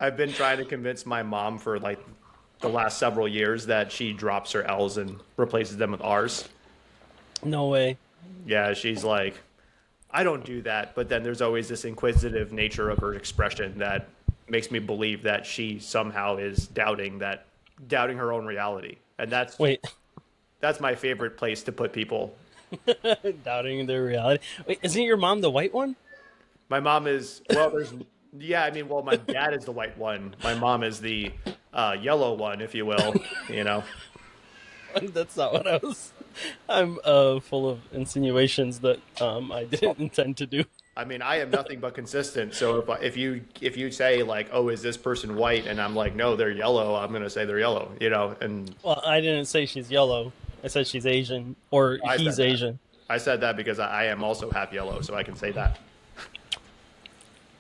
I've been trying to convince my mom for like the last several years that she drops her L's and replaces them with R's. No way. Yeah, she's like, I don't do that. But then there's always this inquisitive nature of her expression that makes me believe that she somehow is doubting her own reality. And Wait, that's my favorite place to put people. doubting their reality. Wait, isn't your mom the white one? My mom is, well, there's, yeah, I mean, well, my dad is the white one. My mom is the yellow one, if you will, you know. That's not what I was. I'm full of insinuations that I didn't intend to do. I mean, I am nothing but consistent. So if you say like, "Oh, is this person white?" and I'm like, "No, they're yellow," I'm gonna say they're yellow. You know, and Well, I didn't say she's yellow. I said she's Asian or I said he's that. Asian. I said that because I am also half yellow, so I can say that.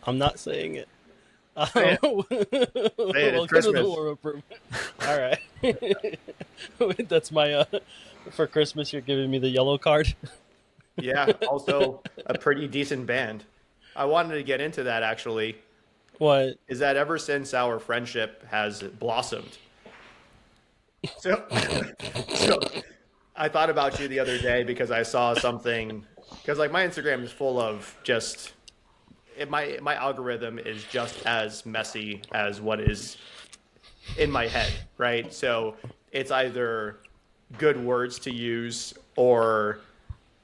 I'm not saying it. Say it. Say it. It's Welcome to the Christmas. War Improvement. All right. That's my for Christmas. You're giving me the yellow card. Yeah. Also, a pretty decent band. I wanted to get into that actually. What? Is that ever since our friendship has blossomed? So, so I thought about you the other day because I saw something. Because like my Instagram is full of just my algorithm is just as messy as what is in my head, right? So it's either good words to use or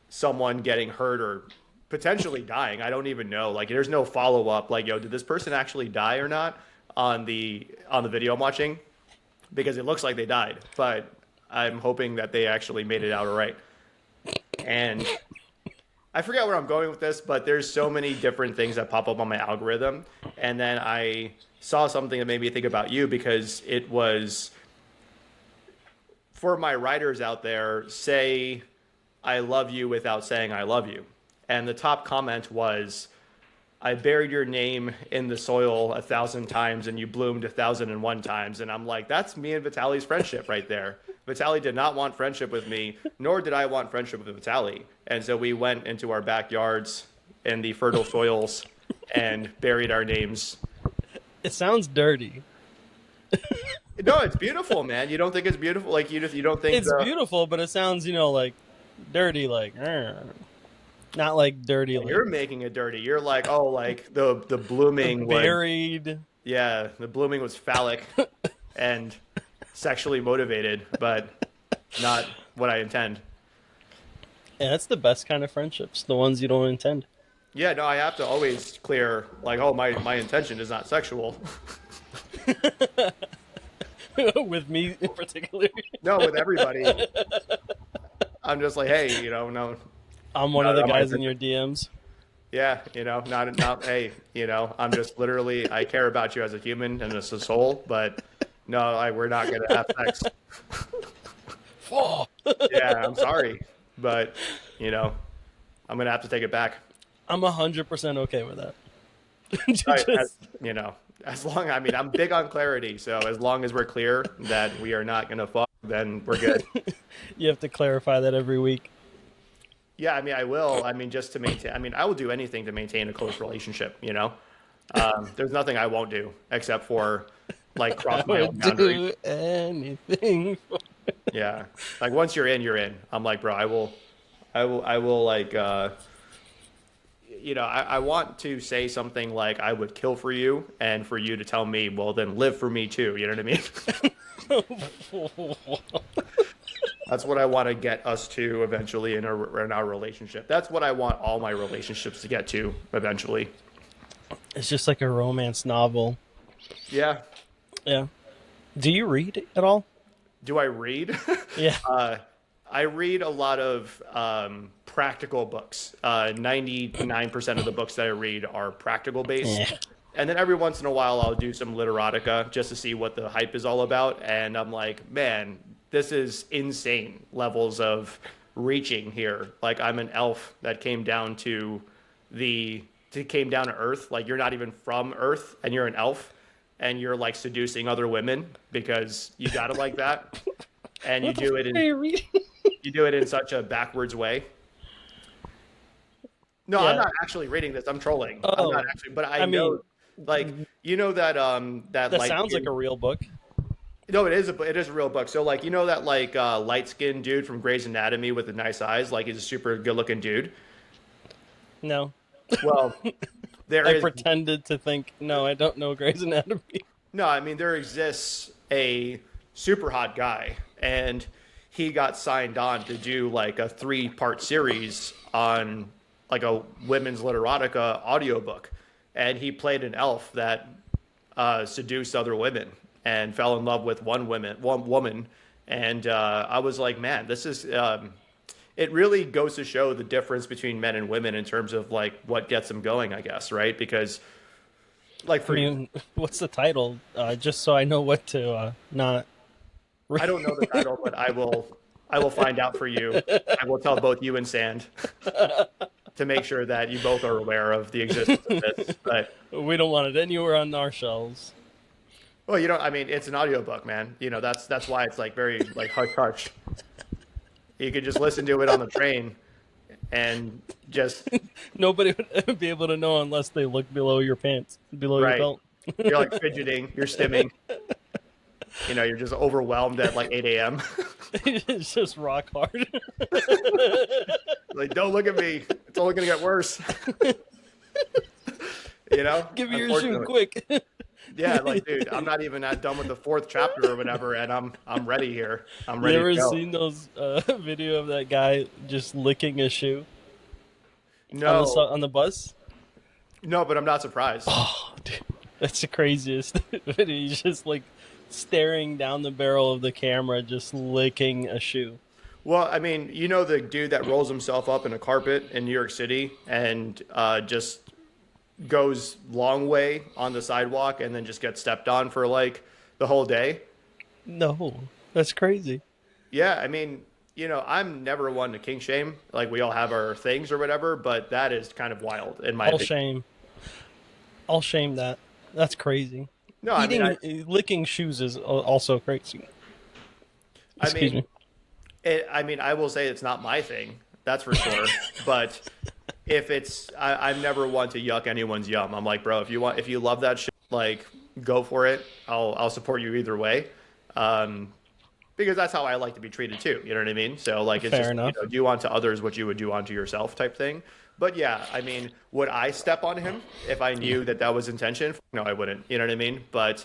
someone getting hurt or potentially dying. I don't even know. Like there's no follow up. Like, yo, did this person actually die or not on the video I'm watching? Because it looks like they died, but I'm hoping that they actually made it out all right. And I forget where I'm going with this, but there's so many different things that pop up on my algorithm. And then I saw something that made me think about you because it was for my writers out there, say I love you without saying I love you. And the top comment was, I buried your name in the soil 1,000 times and you bloomed 1,001 times. And I'm like, that's me and Vitaly's friendship right there. Vitaly did not want friendship with me, nor did I want friendship with Vitaly. And so we went into our backyards in the fertile soils and buried our names. It sounds dirty. No, it's beautiful, man. You don't think it's beautiful? Like you don't think It's beautiful, but it sounds, like dirty, like not like dirty, like you're making it dirty. You're like, oh, like the blooming was, buried. yeah, the blooming was phallic and sexually motivated, but not what I intend. Yeah, that's the best kind of friendships, the ones you don't intend. Yeah, no, I have to always clear like, oh, my intention is not sexual. With me in particular. No, with everybody. I'm just like, hey, no, I'm one no, of the not my guys in intention. your DMs. Yeah, not hey, I'm just literally I care about you as a human and as a soul, but no, we're not gonna have sex. Oh, Yeah, I'm sorry, but I'm gonna have to take it back. I'm 100% okay with that. As, as long I mean I'm big on clarity, so as long as we're clear that we are not gonna fuck, then we're good. You have to clarify that every week. Yeah, I mean I will. I mean just to maintain. I mean I will do anything to maintain a close relationship. There's nothing I won't do except for like I cross my own would boundaries. do anything. Yeah, like once you're in, you're in. I'm like, bro, I will like. I want to say something like I would kill for you, and for you to tell me, well, then live for me too. You know what I mean? That's what I want to get us to eventually in our relationship. That's what I want all my relationships to get to eventually. It's just like a romance novel. Yeah. Yeah. Do you read at all? Do I read? Yeah. I read a lot of practical books. 99% of the books that I read are practical based. Yeah. And then every once in a while, I'll do some literotica just to see what the hype is all about. And I'm like, man, this is insane levels of reaching here. Like I'm an elf that came down to Earth. Like you're not even from Earth, and you're an elf, and you're like seducing other women because you got it like that, and What the fuck are you reading? you do it in such a backwards way. No, I'm Yeah. not actually reading this. I'm trolling. I'm Oh, not actually, but I I mean, know Like, you know that That light sounds like skin. a real book. No, it is a real book. So like, you know that like light skinned dude from Grey's Anatomy with the nice eyes, like he's a super good looking dude. No, Well, there I is pretended to think. No, I don't know Grey's Anatomy. no, I mean there exists a super hot guy, and he got signed on to do like a 3-part series on like a women's literotica audiobook, and he played an elf that seduced other women and fell in love with one woman, and I was like, man, this is. It really goes to show the difference between men and women in terms of like what gets them going, I guess, right? Because like I for mean, what's the title? Just so I know what to not. I don't know the title, but I will find out for you. I will tell both you and Sand to make sure that you both are aware of the existence of this. But We don't want it anywhere on our shelves. well, you know, I mean, it's an audiobook, man. You know, that's why it's like very like hush hush. You could just listen to it on the train and just Nobody would be able to know unless they look below your pants, below your right. belt. You're like fidgeting, you're stimming. You know, you're just overwhelmed at like 8 a.m. It's just rock hard. Like, don't look at me. It's only gonna get worse. You know? Give me your shoe quick. Yeah, like, dude, I'm not even that done with the 4th chapter or whatever, and I'm ready here. I'm You ready ever to go. seen those video of that guy just licking a shoe No, on the bus? no, but I'm not surprised. Oh, dude, that's the craziest video. He's just like staring down the barrel of the camera, just licking a shoe. Well, I mean, you know the dude that rolls himself up in a carpet in New York City and just goes long way on the sidewalk and then just gets stepped on for like the whole day. No, that's crazy. Yeah, I mean, you know, I'm never one to kink shame. Like we all have our things or whatever, but that is kind of wild in my I'll opinion. shame. I'll shame that. That's crazy. No, I mean, Licking shoes is also crazy. I Excuse mean, me. I mean, I will say it's not my thing. That's for sure. But if it's, I'm never one to yuck anyone's yum. I'm like, bro, if you love that shit, like, go for it. I'll support you either way. Because that's how I like to be treated too. You know what I mean? So like, it's Fair just, enough. you know, do unto others what you would do unto yourself type thing. But yeah, I mean, would I step on him if I knew that that was intention? No, I wouldn't. You know what I mean? But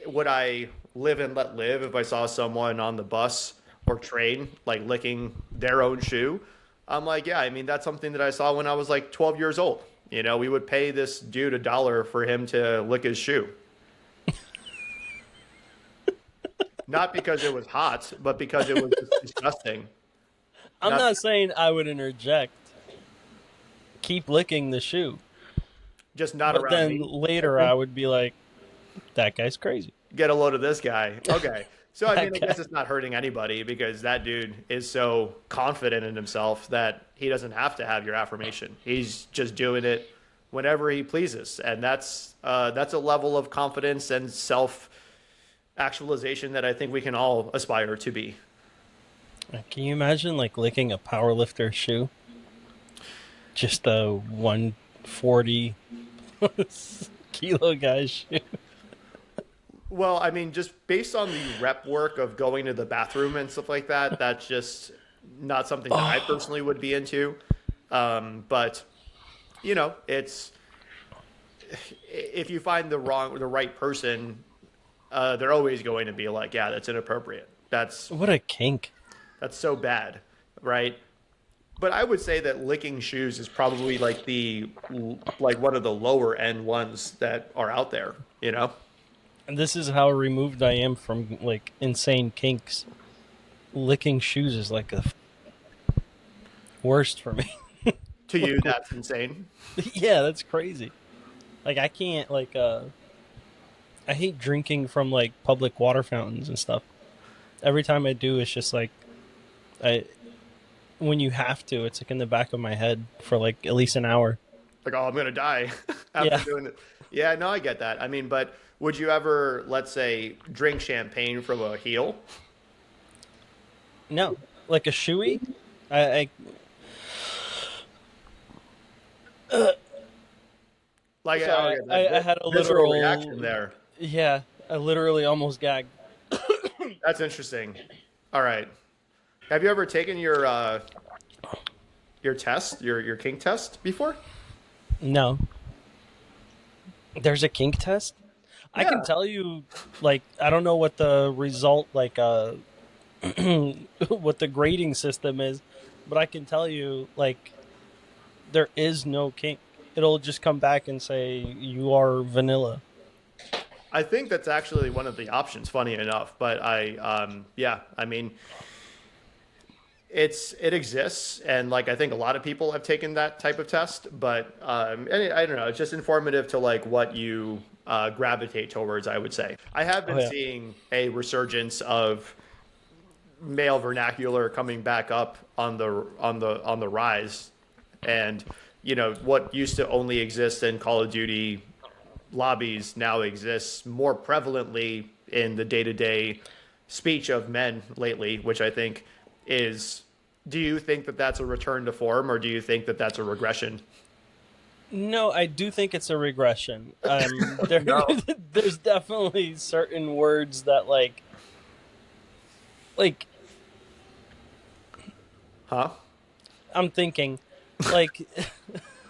would I live and let live if I saw someone on the bus or train like licking their own shoe? I'm like, yeah, I mean, that's something that I saw when I was like 12 years old. You know, we would pay this dude $1 for him to lick his shoe. Not because it was hot, but because it was disgusting. I'm Not not saying I would interject. Keep licking the shoe. just not But around then me. later I would be like, that guy's crazy. Get a load of this guy. Okay. So I mean, I Okay. guess it's not hurting anybody because that dude is so confident in himself that he doesn't have to have your affirmation. He's just doing it whenever he pleases, and that's a level of confidence and self actualization that I think we can all aspire to be. Can you imagine like licking a powerlifter shoe? Just a 140 kilo guy's shoe. Well, I mean, just based on the rep work of going to the bathroom and stuff like that, that's just not something that I personally would be into. But you know, it's if you find the right person, they're always going to be like, yeah, that's inappropriate. What a kink. That's so bad, right? But I would say that licking shoes is probably like one of the lower end ones that are out there, you know? And this is how removed I am from like insane kinks. Licking shoes is like the worst for me. To you, that's insane. Yeah, that's crazy. Like I can't I hate drinking from like public water fountains and stuff. Every time I do, it's just like I when you have to, it's like in the back of my head for like at least an hour. Like, oh, I'm gonna die after Yeah. doing it. Yeah, no, I get that. I mean, but would you ever, let's say, drink champagne from a heel? No, like a shoey. I Like, oh, Sorry, yeah, I had a visceral reaction literal. there. Yeah, I literally almost gagged. That's interesting. All right. Have you ever taken your test, your kink test before? No, there's a kink test. I can Yeah. tell you, like, I don't know what the result, like, what the grading system is, but I can tell you, like, there is no kink. It'll just come back and say you are vanilla. I think that's actually one of the options, funny enough. But yeah, I mean, it exists, and like I think a lot of people have taken that type of test. But and I don't know, it's just informative to like what you gravitate towards. I would say I have Oh been yeah, seeing a resurgence of male vernacular coming back up on the rise, and what used to only exist in Call of Duty lobbies now exists more prevalently in the day-to-day speech of men lately, which I think is. Do you think that that's a return to form, or do you think that that's a regression? no, I do think it's a regression. There, No. there's definitely certain words that like Huh? I'm thinking, like,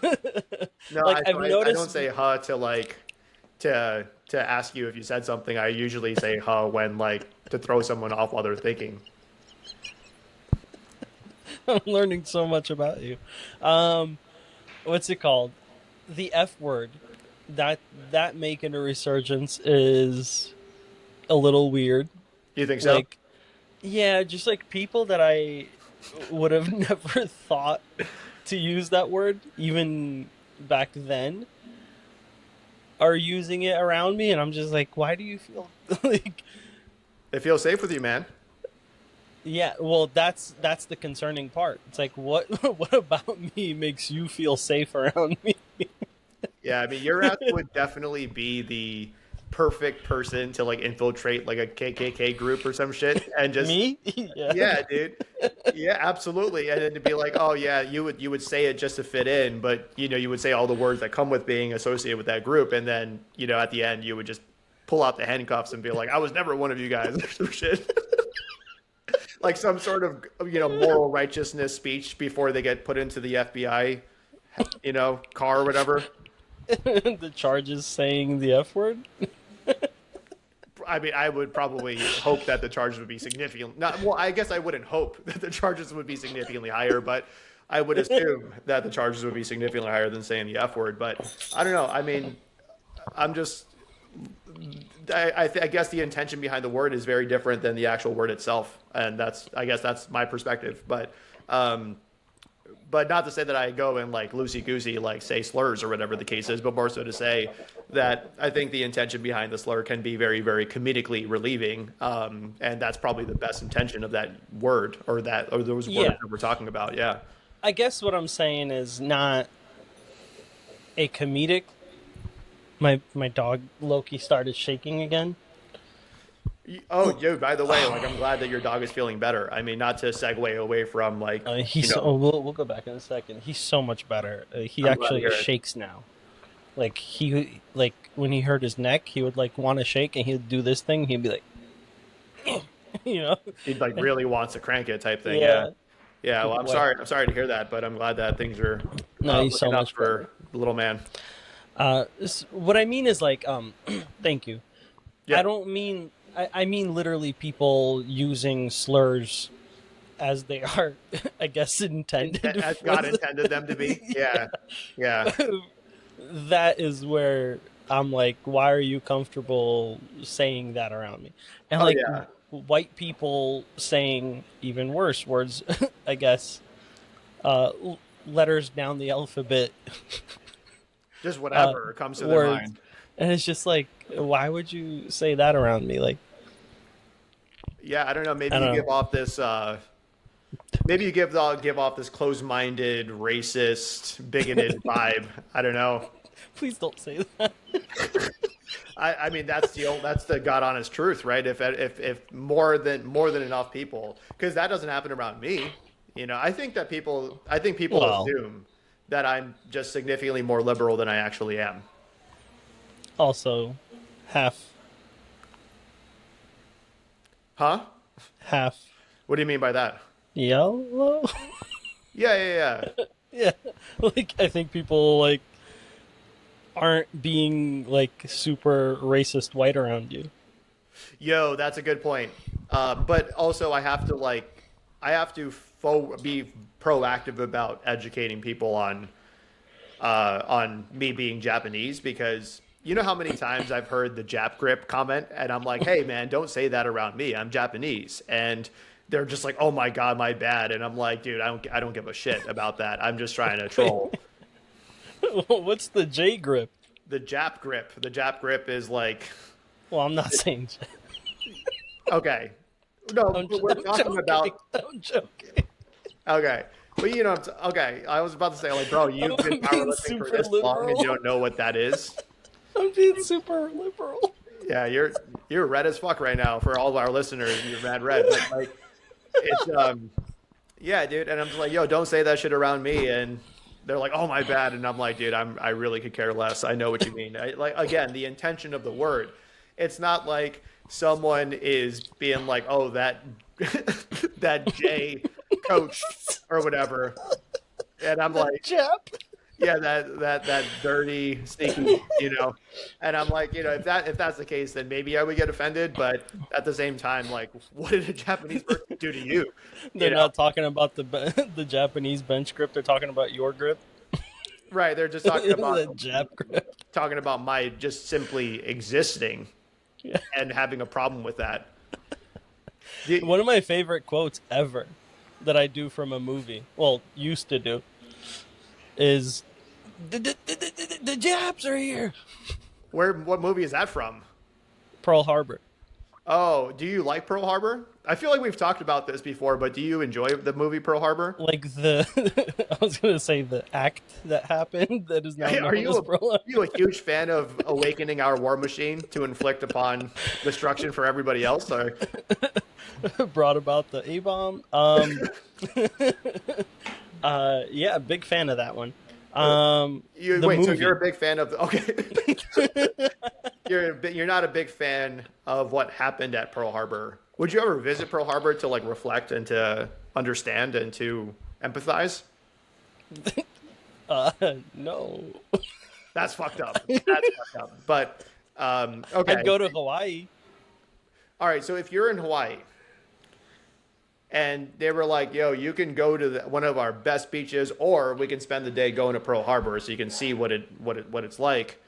No, like I've I don't noticed. say huh to like to ask you if you said something. I usually say huh when like to throw someone off while they're thinking. I'm learning so much about you. Um, what's it called? The F word. That making a resurgence is a little weird. You think so? Like, yeah, just like people that I would have never thought to use that word, even back then, are using it around me, and I'm just like, why do you feel like? It feels safe with you, man. Yeah, well, that's the concerning part. It's like, what what about me makes you feel safe around me? Yeah, I mean, your ass would definitely be the perfect person to like infiltrate like a KKK group or some shit and just Me? Yeah. yeah, dude. Yeah, absolutely. And then to be like, oh yeah, you would say it just to fit in, but you would say all the words that come with being associated with that group, and then at the end you would just pull out the handcuffs and be like, I was never one of you guys or some shit. Like some sort of moral righteousness speech before they get put into the FBI, car or whatever. The charges saying the F word. I mean, I would probably hope that the charges would be significant. Not well. I guess I wouldn't hope that the charges would be significantly higher, but I would assume that the charges would be significantly higher than saying the F word. But I don't know. I mean, I'm just. I guess the intention behind the word is very different than the actual word itself, and I guess that's my perspective. But not to say that I go and like loosey goosey like say slurs or whatever the case is, but more so to say that I think the intention behind the slur can be very, very comedically relieving, and that's probably the best intention of that word or those words Yeah, that we're talking about. Yeah. I guess what I'm saying is not a comedic. My dog Loki started shaking again. Oh, yo, by the way, like I'm glad that your dog is feeling better. I mean, not to segue away from like He's so, we'll go back in a second. He's so much better. He I'm glad to actually hear it. shakes now. Like like when he hurt his neck, he would like want to shake, and he'd do this thing. He'd be like, you know, He like really wants to crank it type thing. Yeah. yeah. Yeah. Well, I'm What? sorry. I'm sorry to hear that, but I'm glad that things are No, he's so looking up much better. for the little man. What I mean is like, thank you. I Yeah. don't mean. I mean literally people using slurs as they are, I guess, intended. As For God intended them to be. Yeah. Yeah. that is where I'm like, why are you comfortable saying that around me? And Oh like yeah. white people saying even worse words, I guess, letters down the alphabet, Just uh, whatever comes to their words, mind. and it's just like, why would you say that around me? Like, Yeah, I don't know. I Maybe you don't give know. off this. Maybe you give off this closed-minded, racist, bigoted vibe. I don't know. Please don't say that. I mean that's the God honest truth, right? If more than enough people, because that doesn't happen around me. I think people Well, assume that I'm just significantly more liberal than I actually am. Also, half, Huh? half What do you mean by that? yellow. Yeah, yeah, yeah. Yeah, like I think people like aren't being like super racist white around you. Yo, that's a good point. But also, I have to be proactive about educating people on me being Japanese because you know how many times I've heard the Jap grip comment, and I'm like, hey man, don't say that around me. I'm Japanese, and they're just like, oh my god, my bad, and I'm like, dude, I don't give a shit about that. I'm just trying to troll. What's the J grip? The Jap grip. The Jap grip is like, Well, I'm not saying. okay, no, but we're I'm talking joking. about I'm joking. okay. But you know, okay. I was about to say, like, bro, you've been I'm being powerlifting for super this long and you liberal. don't know what that is. I'm being super liberal. Yeah, you're red as fuck right now for all of our listeners. You're mad red, but like, it's yeah, dude. And I'm just like, yo, don't say that shit around me. And they're like, oh my bad. And I'm like, dude, I really could care less. I know what you mean. Like again, the intention of the word. It's not like someone is being like, oh that that J coach or whatever. And I'm The like, Jap. yeah, that dirty, sneaky, you know. And I'm like, you know, if that's the case, then maybe I would get offended. But at the same time, like, what did a Japanese person do to you? You They're know, not talking about the Japanese bench grip. They're talking about your grip. right? They're just The Jap grip. talking about my just simply existing Yeah. and having a problem with that. One of my favorite quotes ever that I do from a movie, well, used to do, is the Japs are here. What movie is that from? Pearl Harbor. Oh, do you like Pearl Harbor? I feel like we've talked about this before, but do you enjoy the movie Pearl Harbor? Like the, I was gonna say the act that happened that is now Are known as Pearl Harbor. you a huge fan of awakening our war machine to inflict upon destruction for everybody else? Or Brought about the A bomb. Yeah, big fan of that one. you The wait, so movie. you're a big fan of okay. You're not a big fan of what happened at Pearl Harbor. Would you ever visit Pearl Harbor to like reflect and to understand and to empathize? No. That's fucked up. That's fucked up. But okay. I'd go to Hawaii. All right, so if you're in Hawaii and they were like, "Yo, you can go to one of our best beaches, or we can spend the day going to Pearl Harbor, so you can see what it's like."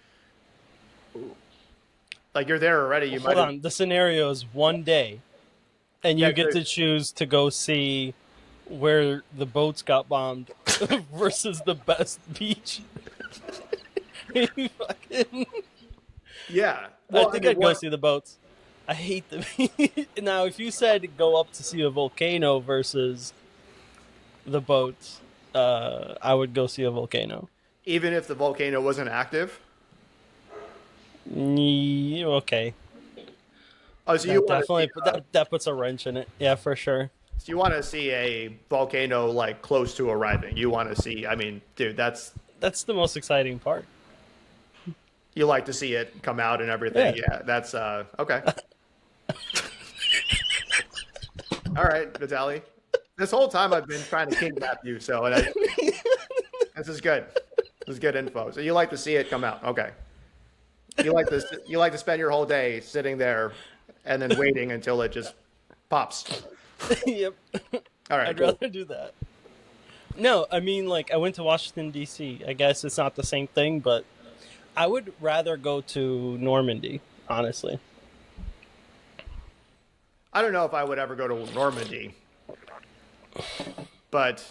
Like you're there already, you might. Hold on. The scenario is one day, and you Yeah, get to choose to go see where the boats got bombed versus the best beach. You fucking- Yeah. I think I'd go see the boats. I hate the beach. Now, if you said go up to see a volcano versus the boats, I would go see a volcano. Even if the volcano wasn't active. Okay. Oh, so That definitely that puts a wrench in it. Yeah, for sure. so you want to see a volcano like close to arriving. You want to see. I mean, dude, That's the most exciting part. you like to see it come out and everything. Yeah. Yeah, that's okay. All right, Vitaly. This whole time I've been trying to kidnap you, so this is good. This is good info. So you like to see it come out. Okay. You like to spend your whole day sitting there and then waiting until it just pops. Yep. All right. I'd Cool. rather do that. No, I mean, like, I went to Washington, D.C. I guess it's not the same thing, but I would rather go to Normandy, honestly. I don't know if I would ever go to Normandy, but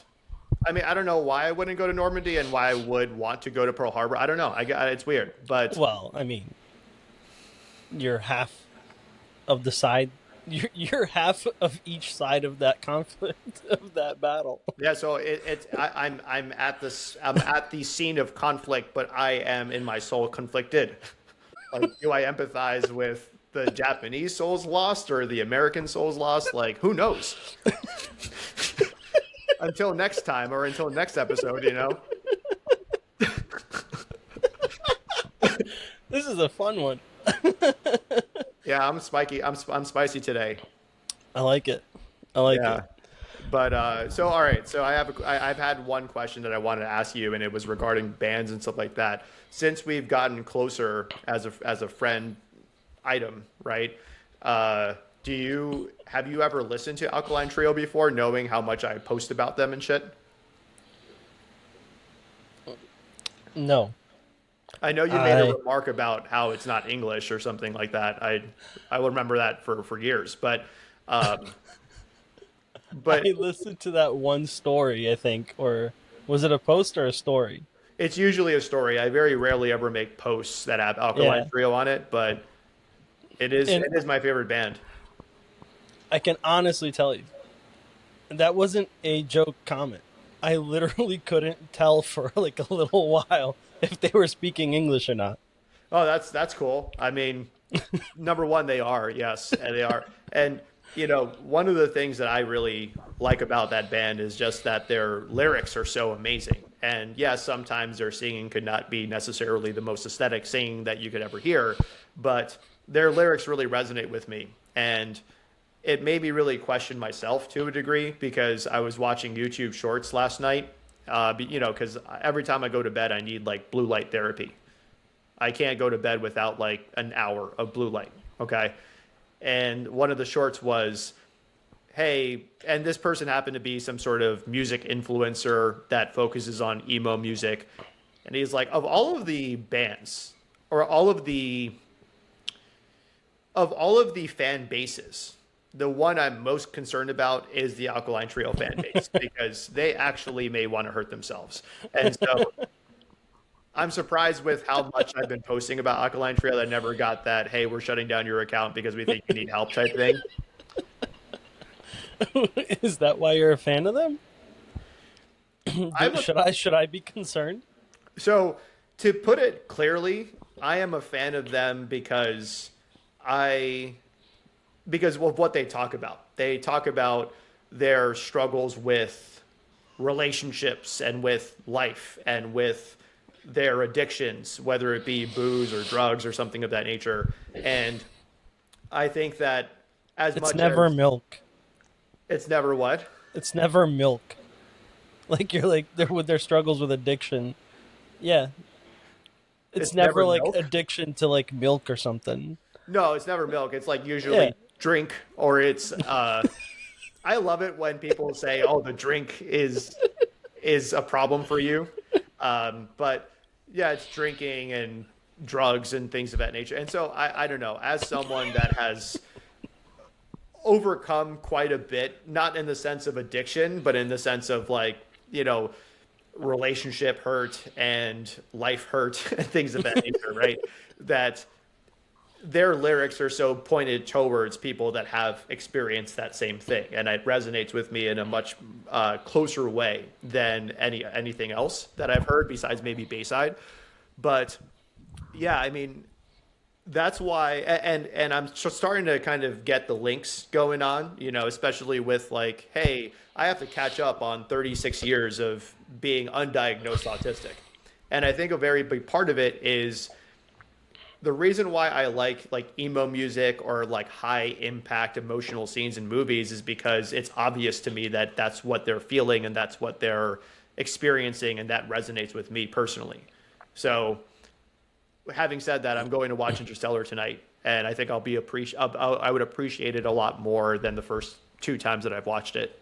I mean, I don't know why I wouldn't go to Normandy and why I would want to go to Pearl Harbor. I don't know. It's weird, but Well, I mean, you're half of the side. You're half of each side of that conflict, of that battle. yeah. So I'm at this. I'm at the scene of conflict, but I am in my soul conflicted. Like, do I empathize with the Japanese souls lost or the American souls lost? Like, who knows? Until next time or until next episode, you know. This is a fun one. Yeah, I'm spiky. I'm spicy today. I like it. I like it. Yeah. But so all right, so I've had one question that I wanted to ask you, and it was regarding bands and stuff like that. Since we've gotten closer as a friend item, right? Uh, do you have you ever listened to Alkaline Trio before, knowing how much I post about them and shit? No, I know you made a I remark about how it's not English or something like that. I will remember that for years, um, I but listened to that one story, I think, or was it a post or a story? it's usually a story. I very rarely ever make posts that have Alkaline Yeah, Trio on it, but and it is my favorite band. I can honestly tell you that wasn't a joke comment. I literally couldn't tell for like a little while if they were speaking English or not. Oh, that's cool. I mean, number one, they are, yes, and they are. And one of the things that I really like about that band is just that their lyrics are so amazing. And yes, sometimes their singing could not be necessarily the most aesthetic singing that you could ever hear, but their lyrics really resonate with me. And it made me really question myself to a degree because I was watching YouTube shorts last night. Because every time I go to bed, I need like blue light therapy. I can't go to bed without like an hour of blue light. Okay. And one of the shorts was, hey, and this person happened to be some sort of music influencer that focuses on emo music. And he's like, of all of the bands or all of the fan bases, the one I'm most concerned about is the Alkaline Trio fan base because they actually may want to hurt themselves. And so I'm surprised with how much I've been posting about Alkaline Trio that I never got that, hey, we're shutting down your account because we think you need help type thing. Is that why you're a fan of them? I'm a, Should I be concerned? so to put it clearly, I am a fan of them I because of what they talk about. They talk about their struggles with relationships and with life and with their addictions, whether it be booze or drugs or something of that nature. And I think that as It's much never as milk. it's never what? It's never milk. Like you're like they're with their struggles with addiction. Yeah, it's It's never never like milk? addiction to like milk or something. No, it's never milk. It's like Yeah, usually drink or it's I love it when people say, "Oh, the drink is a problem for you." But yeah, it's drinking and drugs and things of that nature. And so I don't know, as someone that has overcome quite a bit, not in the sense of addiction, but in the sense of like, you know, relationship hurt and life hurt and things of that nature, right? That their lyrics are so pointed towards people that have experienced that same thing, and it resonates with me in a much closer way than anything else that I've heard besides maybe Bayside. But yeah, I mean, that's why, and I'm starting to kind of get the links going on, especially with like, hey, I have to catch up on 36 years of being undiagnosed autistic, and I think a very big part of it is the reason why I like emo music or like high impact emotional scenes in movies is because it's obvious to me that that's what they're feeling and that's what they're experiencing, and that resonates with me personally. So having said that, I'm going to watch Interstellar tonight, and I think I would appreciate it a lot more than the first two times that I've watched it.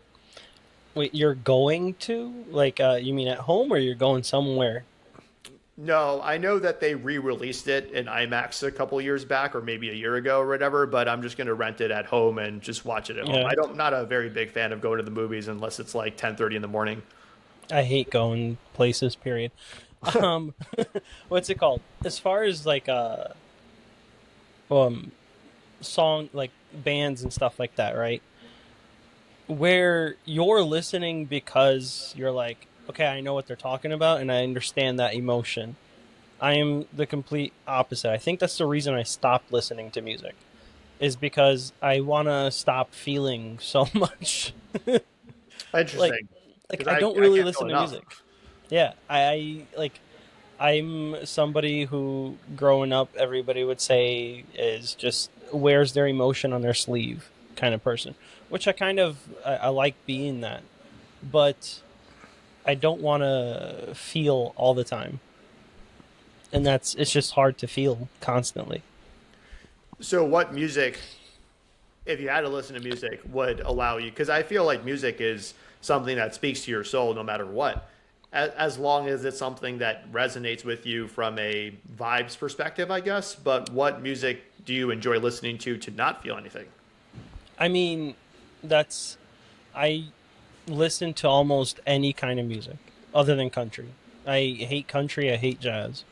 wait, you're going to like you mean at home or you're going somewhere? No, I know that they re-released it in IMAX a couple years back, or maybe a year ago, or whatever. But I'm just going to rent it at home and just watch it at home. Yeah, Not a very big fan of going to the movies unless it's like 10:30 in the morning. I hate going places. Period. Um, what's it called? As far as like um song like bands and stuff like that, right? Where you're listening because you're like, okay, I know what they're talking about and I understand that emotion. I am the complete opposite. I think that's the reason I stopped listening to music is because I want to stop feeling so much. like Interesting, like because I don't I really can't feel listen to enough. music. Yeah, I like I'm somebody who, growing up, everybody would say is just wears their emotion on their sleeve kind of person, which I like being that, but I don't want to feel all the time, and it's just hard to feel constantly. So, what music, if you had to listen to music, would allow you? Because I feel like music is something that speaks to your soul no matter what. As long as it's something that resonates with you from a vibes perspective, I guess. But what music do you enjoy listening to not feel anything? I mean, that's I listen to almost any kind of music other than country. I hate country. I hate jazz.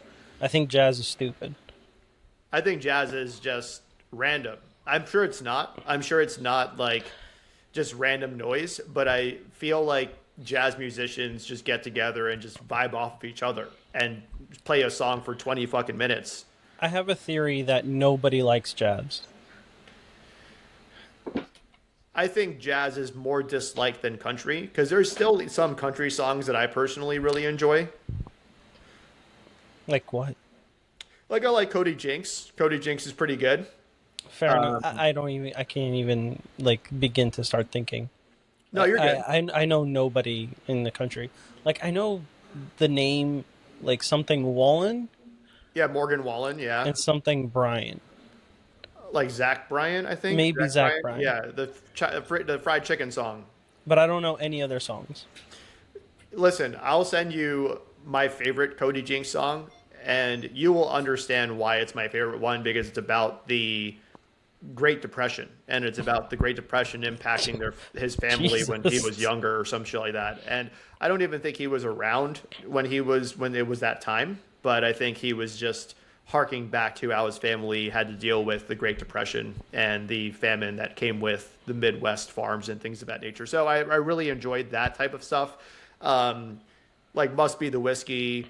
I think jazz is stupid. I think jazz is just random. I'm sure it's not. I'm sure it's not like just random noise, but I feel like jazz musicians just get together and just vibe off of each other and play a song for 20 fucking minutes. I have a theory that nobody likes jazz. I think jazz is more disliked than country because there's still some country songs that I personally really enjoy. Like what? Like I like Cody Jinks. Cody Jinks is pretty good. Fair enough. Um, I can't even like begin to start thinking. no, you're good. I know nobody in the country. Like I know the name like something Wallen Yeah, Morgan Wallen. Yeah, and something Bryan. like Zach Bryan, I think. Maybe Zach Bryan. Yeah, the fried chicken song. But I don't know any other songs. Listen, I'll send you my favorite Cody Jinks song, and you will understand why it's my favorite one because it's about the Great Depression, and it's about the Great Depression impacting his family when he was Jesus. younger or some shit like that. And I don't even think he was around when it was that time, but I think he was just harking back to how his family had to deal with the Great Depression and the famine that came with the Midwest farms and things of that nature. So I really enjoyed that type of stuff. Like Must Be the Whiskey.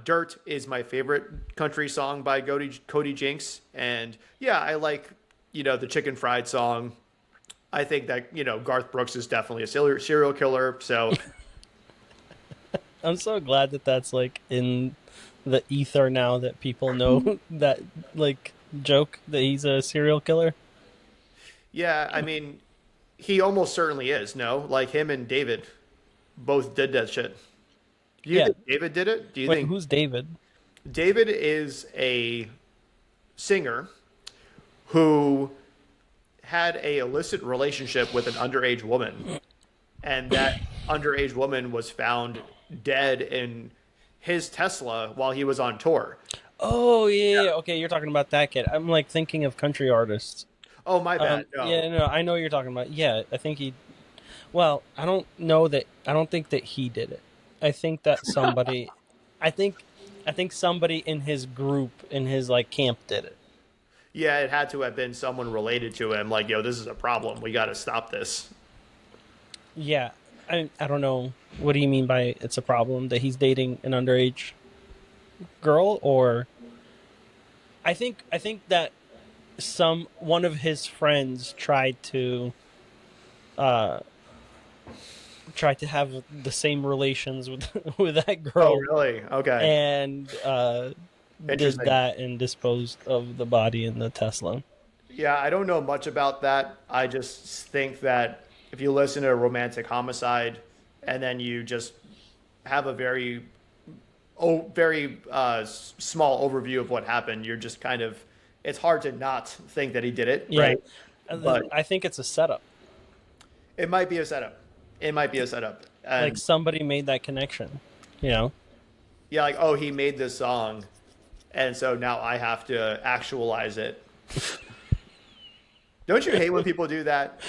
Dirt is my favorite country song by Cody Jinks. And yeah, I like, the chicken fried song. I think that, Garth Brooks is definitely a serial killer. So I'm so glad that that's like in the ether now that people know that like joke that he's a serial killer. yeah, I mean, he almost certainly is. No, like him and David both did that shit. Do you Yeah. think David did it? Do you Wait, think who's David? David is a singer who had a illicit relationship with an underage woman, and that underage woman was found dead in his Tesla while he was on tour. Oh yeah. Okay, you're talking about that kid. I'm like thinking of country artists. Oh, my bad. No. Yeah, no, I know what you're talking about. Yeah, I think he. Well, I don't know that. I don't think that he did it. I think that somebody. I think. I think somebody in his group, in his like camp, did it. Yeah, it had to have been someone related to him. Like, yo, this is a problem. We got to stop this. Yeah, I don't know. What do you mean by it's a problem that he's dating an underage girl, or I think that some one of his friends uh tried to have the same relations with with that Oh, girl, really? Okay. and did Interesting. that and disposed of the body in the Tesla. Yeah, I don't know much about that. I just think that if you listen to a romantic homicide and then you just have a very small overview of what happened, you're just kind of, it's hard to not think that he did it, Yeah, right? But I think it's a setup. it might be a setup. It might be a setup. Like And somebody made that connection. You know? yeah, like, oh, he made this song. And so now I have to actualize it. Don't you hate when people do that?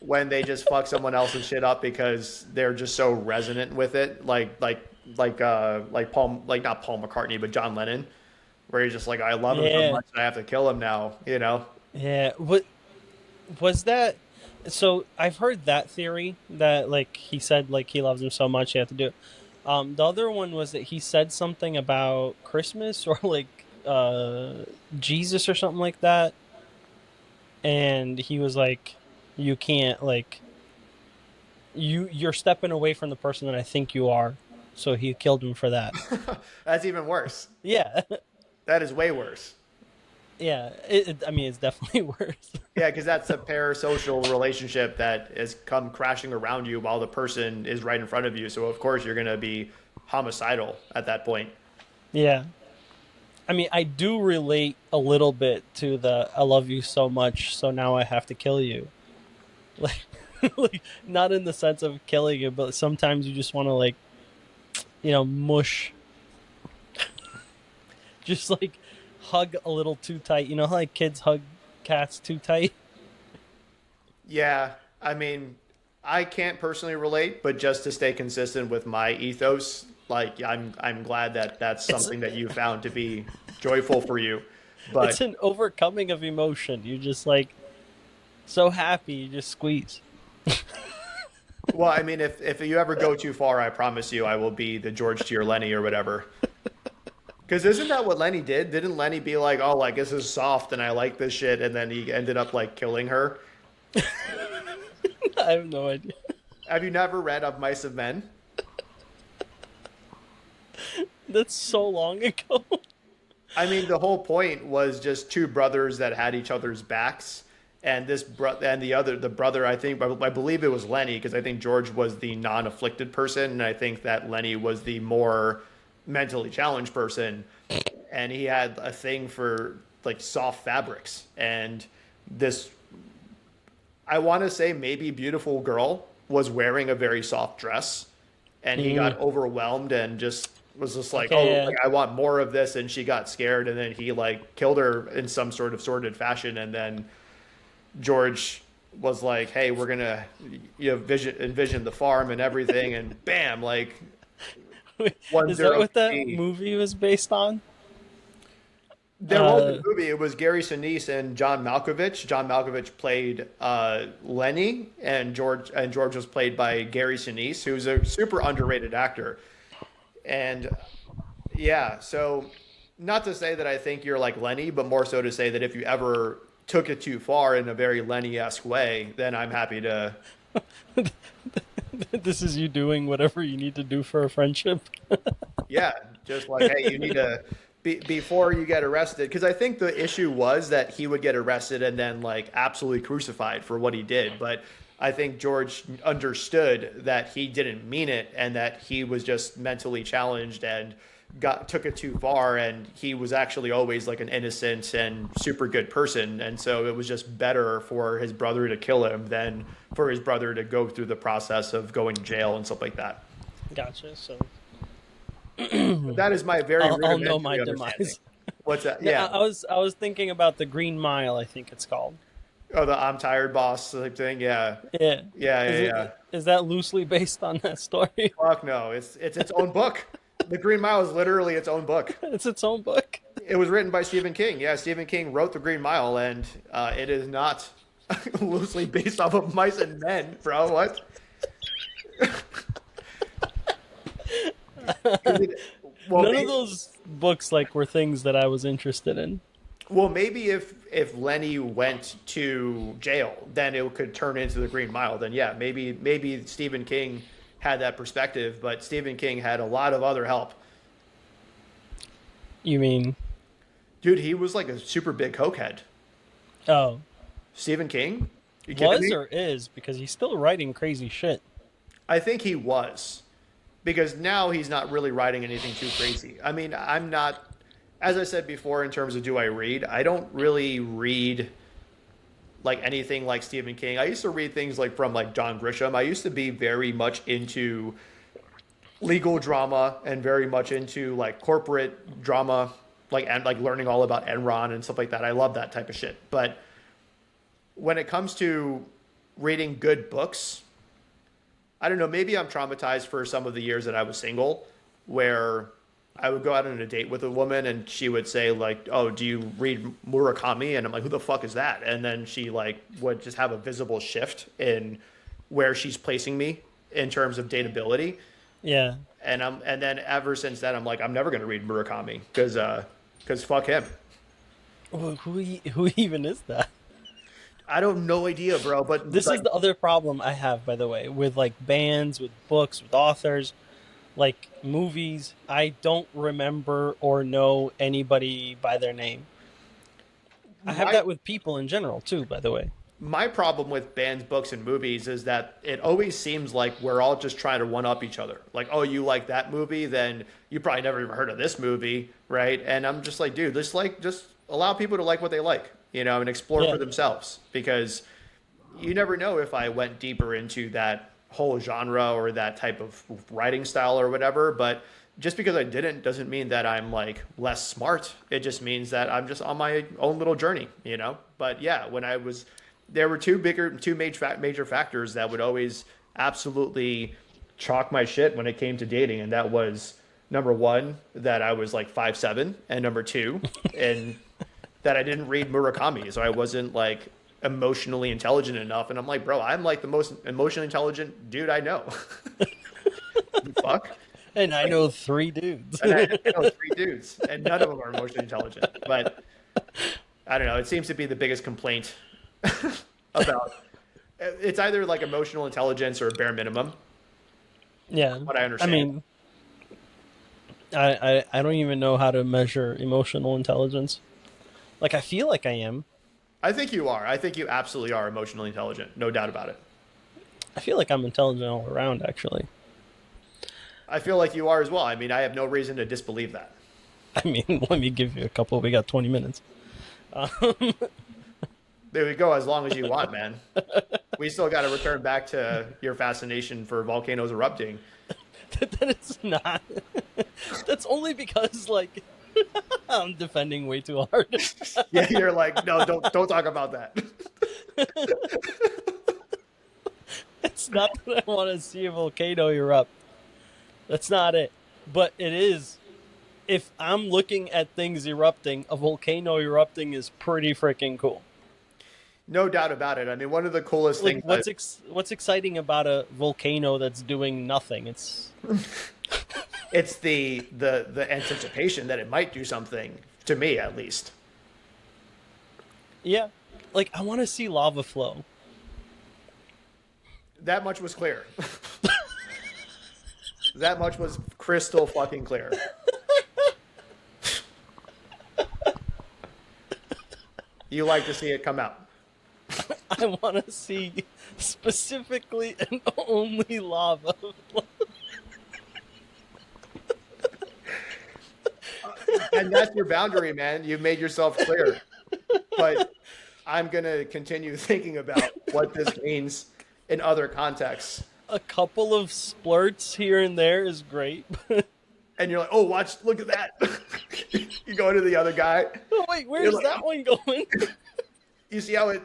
When they just fuck someone else's shit up because they're just so resonant with it, like Paul, like not Paul McCartney, but John Lennon, where he's just like, I love him so Yeah, much that I have to kill him now. yeah. What was that? So I've heard that theory that like he said like he loves him so much he had to do it. The other one was that he said something about Christmas or like Jesus or something like that, and he was like, "You can't like you're stepping away from the person that I think you are, so he killed him for that. That's even worse. Yeah, That is way worse. yeah. I mean, it's definitely worse. Yeah, because that's a parasocial relationship that has come crashing around you while the person is right in front of you. So of course you're going to be homicidal at that point. Yeah. I mean, I do relate a little bit to the "I love you so much, so now I have to kill you." Like, like not in the sense of killing you, but sometimes you just want to like, mush, just like hug a little too tight. You know how like kids hug cats too tight? Yeah, I mean, I can't personally relate, but just to stay consistent with my ethos, like I'm glad that that's It's something that you found to be joyful for you. it's But an overcoming of emotion. You just like so happy, you just squeeze. well, I mean, if you ever go too far, I promise you, I will be the George to your Lenny or whatever. Because isn't that what Lenny did? Didn't Lenny be like, "Oh, like this is soft and I like this shit," and then he ended up like killing her? I have no idea. Have you never read Of Mice and Men? That's so long ago. I mean, the whole point was just two brothers that had each other's backs, and and the brother. I believe it was Lenny because I think George was the non-afflicted person, and I think that Lenny was the more mentally challenged person, and he had a thing for like soft fabrics. And this, I want to say, maybe beautiful girl was wearing a very soft dress, and he got overwhelmed and just was just like, Okay, "Oh, yeah. like, I want more of this," and she got scared, and then he like killed her in some sort of sordid fashion, and then George was like, "Hey, we're gonna envision the farm and everything," and bam, like one Is that zero. what that movie was based on? There was a movie. It was Gary Sinise and John Malkovich. John Malkovich played Lenny, and George was played by Gary Sinise, who's a super underrated actor. And yeah, so not to say that I think you're like Lenny, but more so to say that if you ever took it too far in a very Lenny-esque way, then I'm happy to. This is you doing whatever you need to do for a friendship. Yeah, just like, hey, you need to before you get arrested, because I think the issue was that he would get arrested and then like absolutely crucified for what he did. But I think George understood that he didn't mean it and that he was just mentally challenged and took it too far, and he was actually always like an innocent and super good person, and so it was just better for his brother to kill him than for his brother to go through the process of going to jail and stuff like that. Gotcha. So That is my very I'll know my rudimentary understanding. demise. What's that? Yeah, Yeah. I was thinking about the Green Mile. I think it's called. Oh, the I'm tired boss type thing. Yeah. Yeah. Yeah. Is Yeah. it, Yeah. is that loosely based on that story? Fuck no. It's its own book. The Green Mile is literally its own book. It's its own book. It was written by Stephen King. Yeah, Stephen King wrote The Green Mile, and it is not loosely based off of Mice and Men, bro. What? Well, None maybe, of those books like were things that I was interested in. well, maybe if Lenny went to jail, then it could turn into The Green Mile. Then yeah, maybe Stephen King had that perspective, but Stephen King had a lot of other help. You mean? Dude, he was like a super big cokehead. Oh, Stephen King? You kidding was me? or is because he's still writing crazy shit. I think he was. Because now he's not really writing anything too crazy. I mean, I'm not, as I said before, in terms of do I read, I don't really read like anything like Stephen King. I used to read things like from like John Grisham. I used to be very much into legal drama and very much into like corporate drama, and like learning all about Enron and stuff like that. I love that type of shit. But when it comes to reading good books, I don't know, maybe I'm traumatized for some of the years that I was single, where I would go out on a date with a woman and she would say like, "Oh, do you read Murakami?" And I'm like, "Who the fuck is that?" And then she like would just have a visible shift in where she's placing me in terms of dateability. Yeah. And then ever since then, I'm like, I'm never going to read Murakami because fuck him. Who even is that? I don't no idea, bro. But This like, is the other problem I have, by the way, with like bands, with books, with authors. Like movies, I don't remember or know anybody by their name. I have My that with people in general too, by the way. my problem with bands, books, and movies is that it always seems like we're all just trying to one up each other. Like, oh, you like that movie, then you probably never even heard of this movie, right? And I'm just like, dude, just allow people to like what they like, and explore for Yeah. themselves because you never know if I went deeper into that whole genre or that type of writing style or whatever. But just because I didn't doesn't mean that I'm like less smart. It just means that I'm just on my own little journey. But yeah, there were two major factors that would always absolutely chalk my shit when it came to dating, and that was number one that I was like 5'7", and number two, and that I didn't read Murakami, so I wasn't like emotionally intelligent enough. And I'm like, bro, I'm like the most emotionally intelligent dude I know. Fuck. And I know three dudes. And I know three dudes, and none of them are emotionally intelligent. But I don't know. It seems to be the biggest complaint about. It's either like emotional intelligence or bare minimum. Yeah. What I understand. I mean, I don't even know how to measure emotional intelligence. Like, I feel like I am. I think you are. I think you absolutely are emotionally intelligent. No doubt about it. I feel like I'm intelligent all around, actually. I feel like you are as well. I mean, I have no reason to disbelieve that. I mean, let me give you a couple. We got 20 minutes. There we go. As long as you want, man. We still got to return back to your fascination for volcanoes erupting. That it's not. That's only because, like, I'm defending way too hard. Yeah, you're like, no, don't talk about that. It's not that I want to see a volcano erupt. That's not it. But it is. If I'm looking at things erupting, a volcano erupting is pretty freaking cool. No doubt about it. I mean, one of the coolest Like, things. what's exciting about a volcano that's doing nothing? It's the anticipation that it might do something to me, at least. Yeah. Like, I want to see lava flow. That much was clear. That much was crystal fucking clear. You like to see it come out. I want to see specifically and only lava flow. And that's your boundary, man. You've made yourself clear. But I'm going to continue thinking about what this means in other contexts. A couple of splurts here and there is great. And you're like, oh, look at that. You go into the other guy. Oh, wait, where's like, that one going? You see how it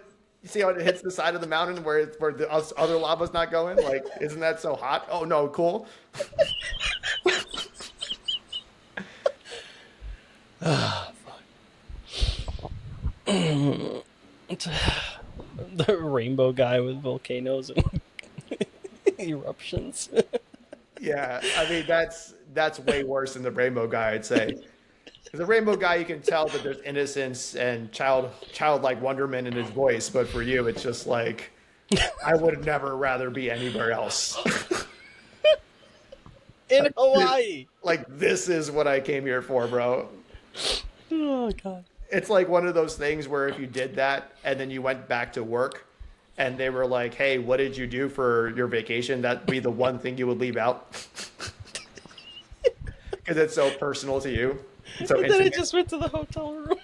hits the side of the mountain where the other lava's not going? Like, isn't that so hot? Oh, no, cool. The rainbow guy with volcanoes and eruptions. Yeah, I mean, that's way worse than the rainbow guy, I'd say. Because the rainbow guy, you can tell that there's innocence and childlike wonderment in his voice, but for you, it's just like, I would never rather be anywhere else. In Hawaii. Like, this is what I came here for, bro. Oh, God. It's like one of those things where if you did that and then you went back to work and they were like, hey, what did you do for your vacation? That'd be the one thing you would leave out. Because it's so personal to you. So And then I intimate. just went to the hotel room.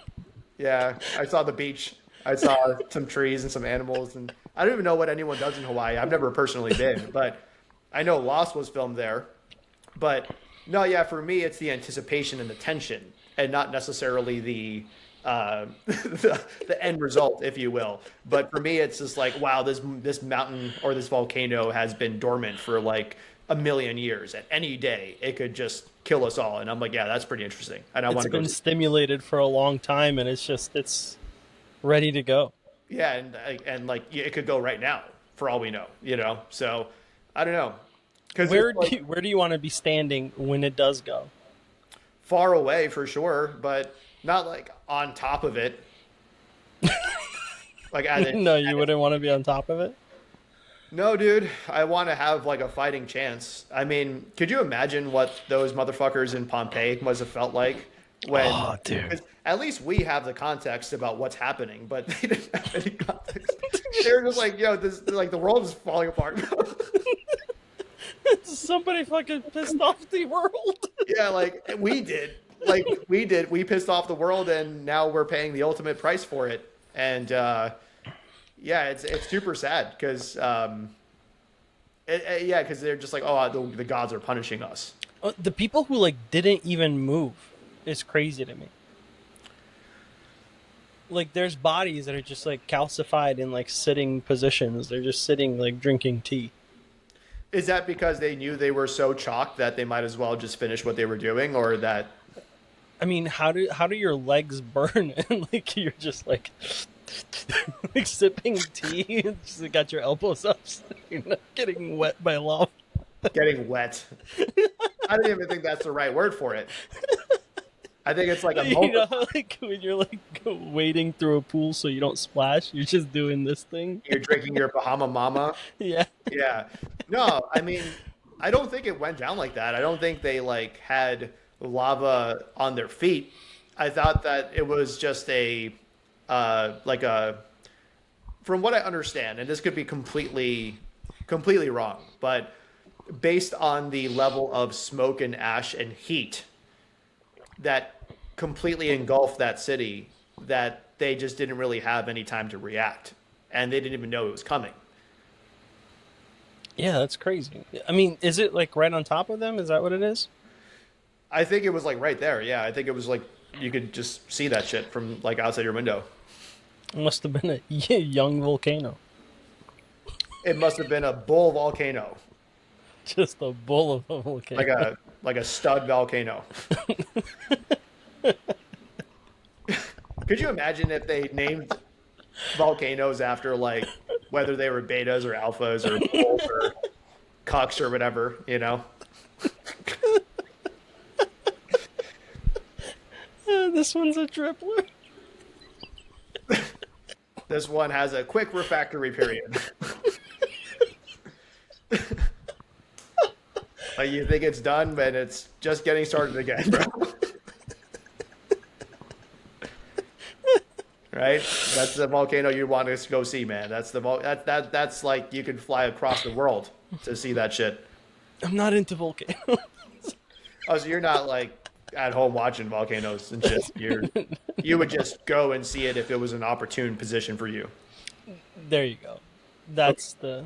Yeah, I saw the beach. I saw some trees and some animals. And I don't even know what anyone does in Hawaii. I've never personally been, but I know Lost was filmed there. But no, yeah, for me, it's the anticipation and the tension and not necessarily the the end result, if you will. But for me, it's just like, wow, this mountain or this volcano has been dormant for like a million years. At any day, it could just kill us all. And I'm like, yeah, that's pretty interesting. And I want It's to go. been stimulated for a long time, and it's ready to go. Yeah, and like it could go right now for all we know. So I don't know. Because Where do you want to be standing when it does go? far away for sure, but not like on top of it. Like No, you wouldn't want to be on top of it. No, dude, I want to have like a fighting chance. I mean, could you imagine what those motherfuckers in Pompeii must have felt like when, Oh, dude. 'cause at least we have the context about what's happening, but they didn't have any context. They were just like, yo, this, like, the world is falling apart. Somebody fucking pissed off the world. Yeah, like we did. Like we did. We pissed off the world, and now we're paying the ultimate price for it. And yeah, it's super sad because yeah, because they're just like, oh, the gods are punishing us. The people who like didn't even move is crazy to me. Like there's bodies that are just like calcified in like sitting positions. They're just sitting like drinking tea. Is that because they knew they were so chalked that they might as well just finish what they were doing, or that? I mean, how do your legs burn and like you're just like like sipping tea and just like, got your elbows up, so you're not getting wet by lava. Getting wet. I don't even think that's the right word for it. I think it's like a You know, like when you're like wading through a pool so you don't splash, you're just doing this thing. You're drinking your Bahama Mama. Yeah. Yeah. No, I mean, I don't think it went down like that. I don't think they like had lava on their feet. I thought that it was just a like a, from what I understand, and this could be completely wrong, but based on the level of smoke and ash and heat that completely engulfed that city, that they just didn't really have any time to react, and they didn't even know it was coming. Yeah, that's crazy. I mean, is it like right on top of them? Is that what it is? I think it was like right there. Yeah, I think it was like you could just see that shit from like outside your window. It must have been a young volcano. It must have been a bull volcano, Just a bull of a volcano. like a stud volcano. Could you imagine if they named volcanoes after like whether they were betas or alphas or bulls or cucks or whatever, you know? This one's a tripler. This one has a quick refractory period. Like you think it's done, but it's just getting started again, bro. Right? That's the volcano you want us to go see, man. That's the that's like you could fly across the world to see that shit. I'm not into volcanoes. Oh, so you're not like at home watching volcanoes and shit. You would just go and see it if it was an opportune position for you. There you go. That's the.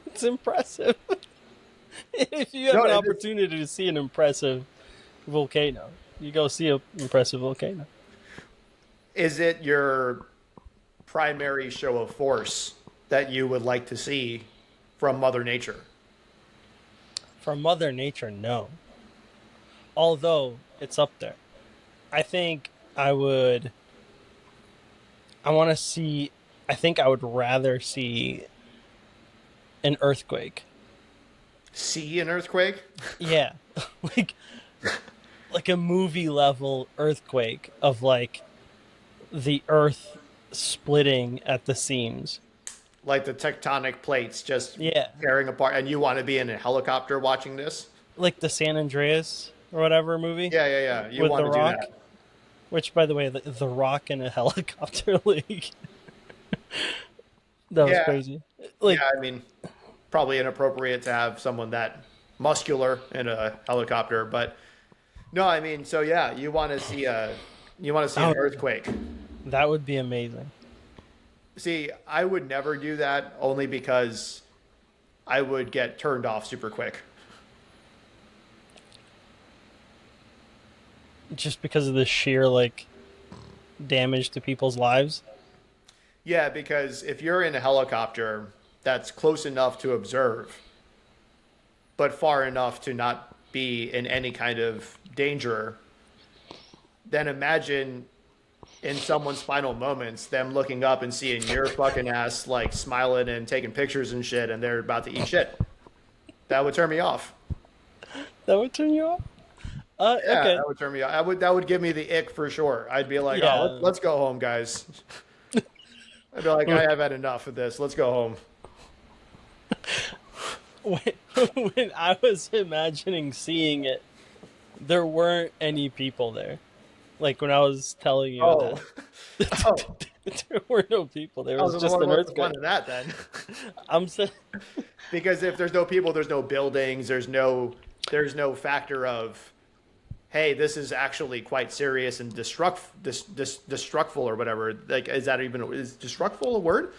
It's impressive. If you have an opportunity to see an impressive volcano, you go see an impressive volcano. Is it your primary show of force that you would like to see from Mother Nature? From Mother Nature, no. Although it's up there. I think I would. I want to see. I think I would rather see an earthquake. See an earthquake? Yeah, like a movie level earthquake of like the earth splitting at the seams. Like the tectonic plates just Yeah, tearing apart, and you want to be in a helicopter watching this? like the San Andreas or whatever movie. Yeah. You With want The to do Rock? that. Which, by the way, the Rock in a helicopter league. That was Yeah. crazy. Like, Yeah, I mean, probably inappropriate to have someone that muscular in a helicopter, but no, I mean, so yeah, you want to see an earthquake. that would be amazing. See, I would never do that only because I would get turned off super quick. Just because of the sheer like damage to people's lives. Yeah, because if you're in a helicopter that's close enough to observe, but far enough to not be in any kind of danger, then imagine in someone's final moments them looking up and seeing your fucking ass like smiling and taking pictures and shit, and they're about to eat shit. That would turn me off. That would turn you off. Yeah, Okay. that would turn me off. That would give me the ick for sure. I'd be like, Yeah. oh, let's go home, guys. I'd be like, I have had enough of this. Let's go home. when, when I was imagining seeing it, there weren't any people there. Like when I was telling you Oh, oh, that, there were no people. There I was was just an what's the fun earthquake. of that then? I'm saying, Because if there's no people, there's no buildings, there's no factor of, hey, this is actually quite serious and destructful or whatever. Like, is destructful a word?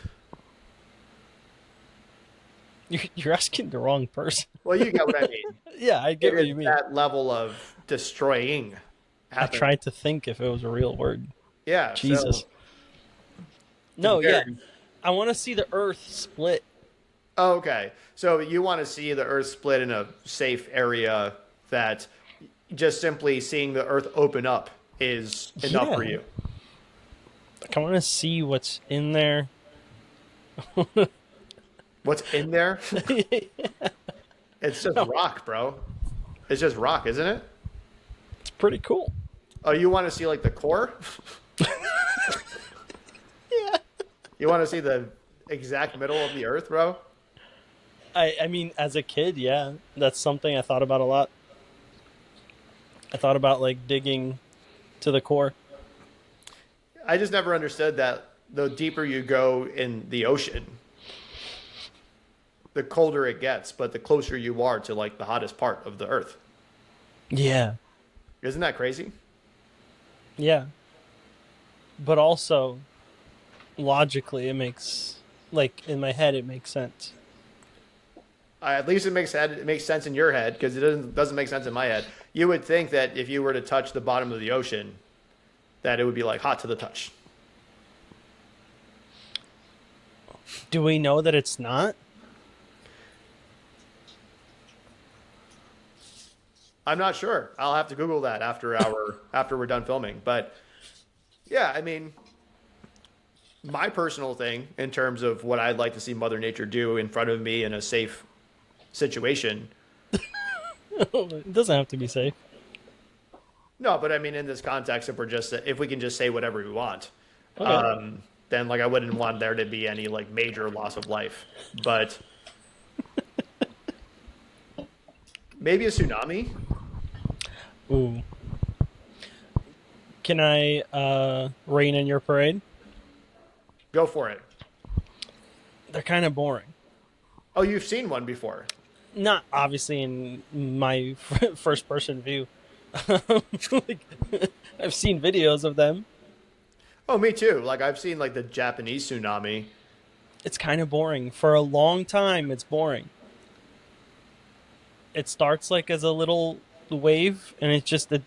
you're asking the wrong person. Well, you get what I mean. Yeah, I get It what is you mean. that level of destroying I happening. tried to think if it was a real word. Yeah. So Jesus. to be No, fair, yeah. I want to see the Earth split. oh, okay. So you want to see the Earth split in a safe area that just simply seeing the Earth open up is enough for Yeah. you. Like, I want to see what's in there. What's in there? It's just rock, bro. It's just rock, isn't it? It's pretty cool. Oh, you want to see like the core? Yeah. You want to see the exact middle of the Earth, bro? I mean, as a kid, yeah, that's something I thought about a lot. I thought about like digging to the core. I just never understood that the deeper you go in the ocean, the colder it gets, but the closer you are to like the hottest part of the Earth. Yeah. Isn't that crazy? Yeah. But also, logically, it makes, like, in my head, it makes sense. At least it makes sense in your head because it doesn't make sense in my head. You would think that if you were to touch the bottom of the ocean, that it would be like hot to the touch. Do we know that it's not? I'm not sure. I'll have to Google that after we're done filming. But yeah, I mean, my personal thing in terms of what I'd like to see Mother Nature do in front of me in a safe situation. It doesn't have to be safe. No, but I mean, in this context, if we can just say whatever we want, Okay. then like I wouldn't want there to be any like major loss of life. But maybe a tsunami. Ooh. Can I rain in your parade? Go for it. They're kind of boring. Oh, you've seen one before. Not obviously in my first person view. Like, I've seen videos of them. Oh, me too. Like I've seen like the Japanese tsunami. It's kind of boring. For a long time, it's boring. It starts like as a little wave, and it's just the.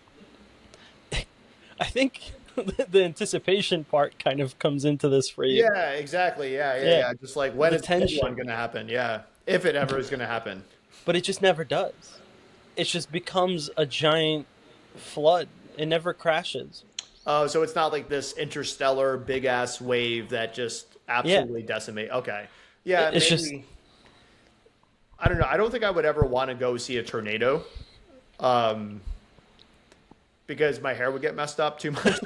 I think the anticipation part kind of comes into this for you. Yeah, exactly. Yeah. Yeah. Just like when The is the big one tension. going to happen? Yeah, if it ever is going to happen. But it just never does. It just becomes a giant flood. It never crashes. Oh, so it's not like this interstellar big ass wave that just Yeah. absolutely decimate. Okay. Yeah, It's just maybe. I don't know. I don't think I would ever want to go see a tornado, um, because my hair would get messed up too much.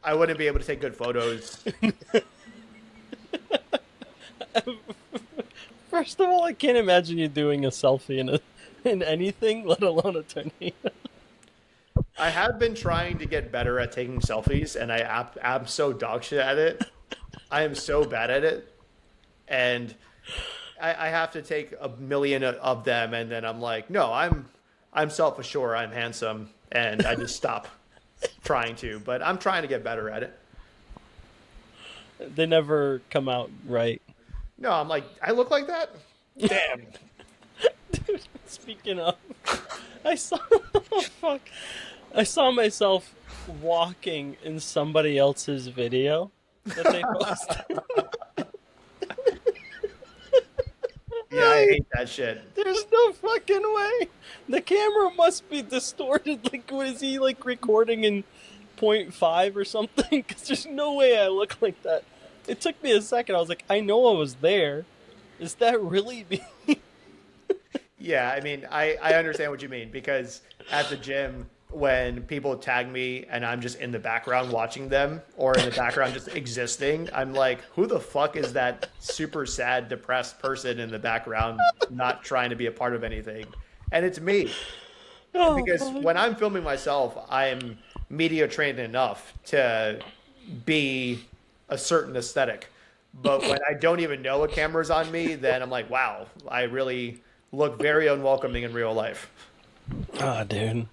I wouldn't be able to take good photos. first of all, I can't imagine you doing a selfie in anything, let alone a tornado. I have been trying to get better at taking selfies, and I'm so dog shit at it. I am so bad at it, and I have to take a million of them, and then I'm like, no, I'm self-assured, I'm handsome, and I just stop trying to. But I'm trying to get better at it. They never come out right. No, I'm like, I look like that? Damn. Speaking of, I saw oh, fuck. I saw myself walking in somebody else's video that they posted. Yeah, I hate that shit. There's no fucking way. The camera must be distorted. Like, was he like recording in 0.5 or something? Because there's no way I look like that. It took me a second. I was like, I know I was there. Is that really me? Yeah, I mean, I understand what you mean because at the gym, when people tag me and I'm just in the background watching them or in the background just existing. I'm like, who the fuck is that super sad, depressed person in the background not trying to be a part of anything? And it's me. Oh, Because fuck. when I'm filming myself, I'm media trained enough to be a certain aesthetic. But when I don't even know a camera's on me, then I'm like, wow, I really look very unwelcoming in real life. Ah, dude.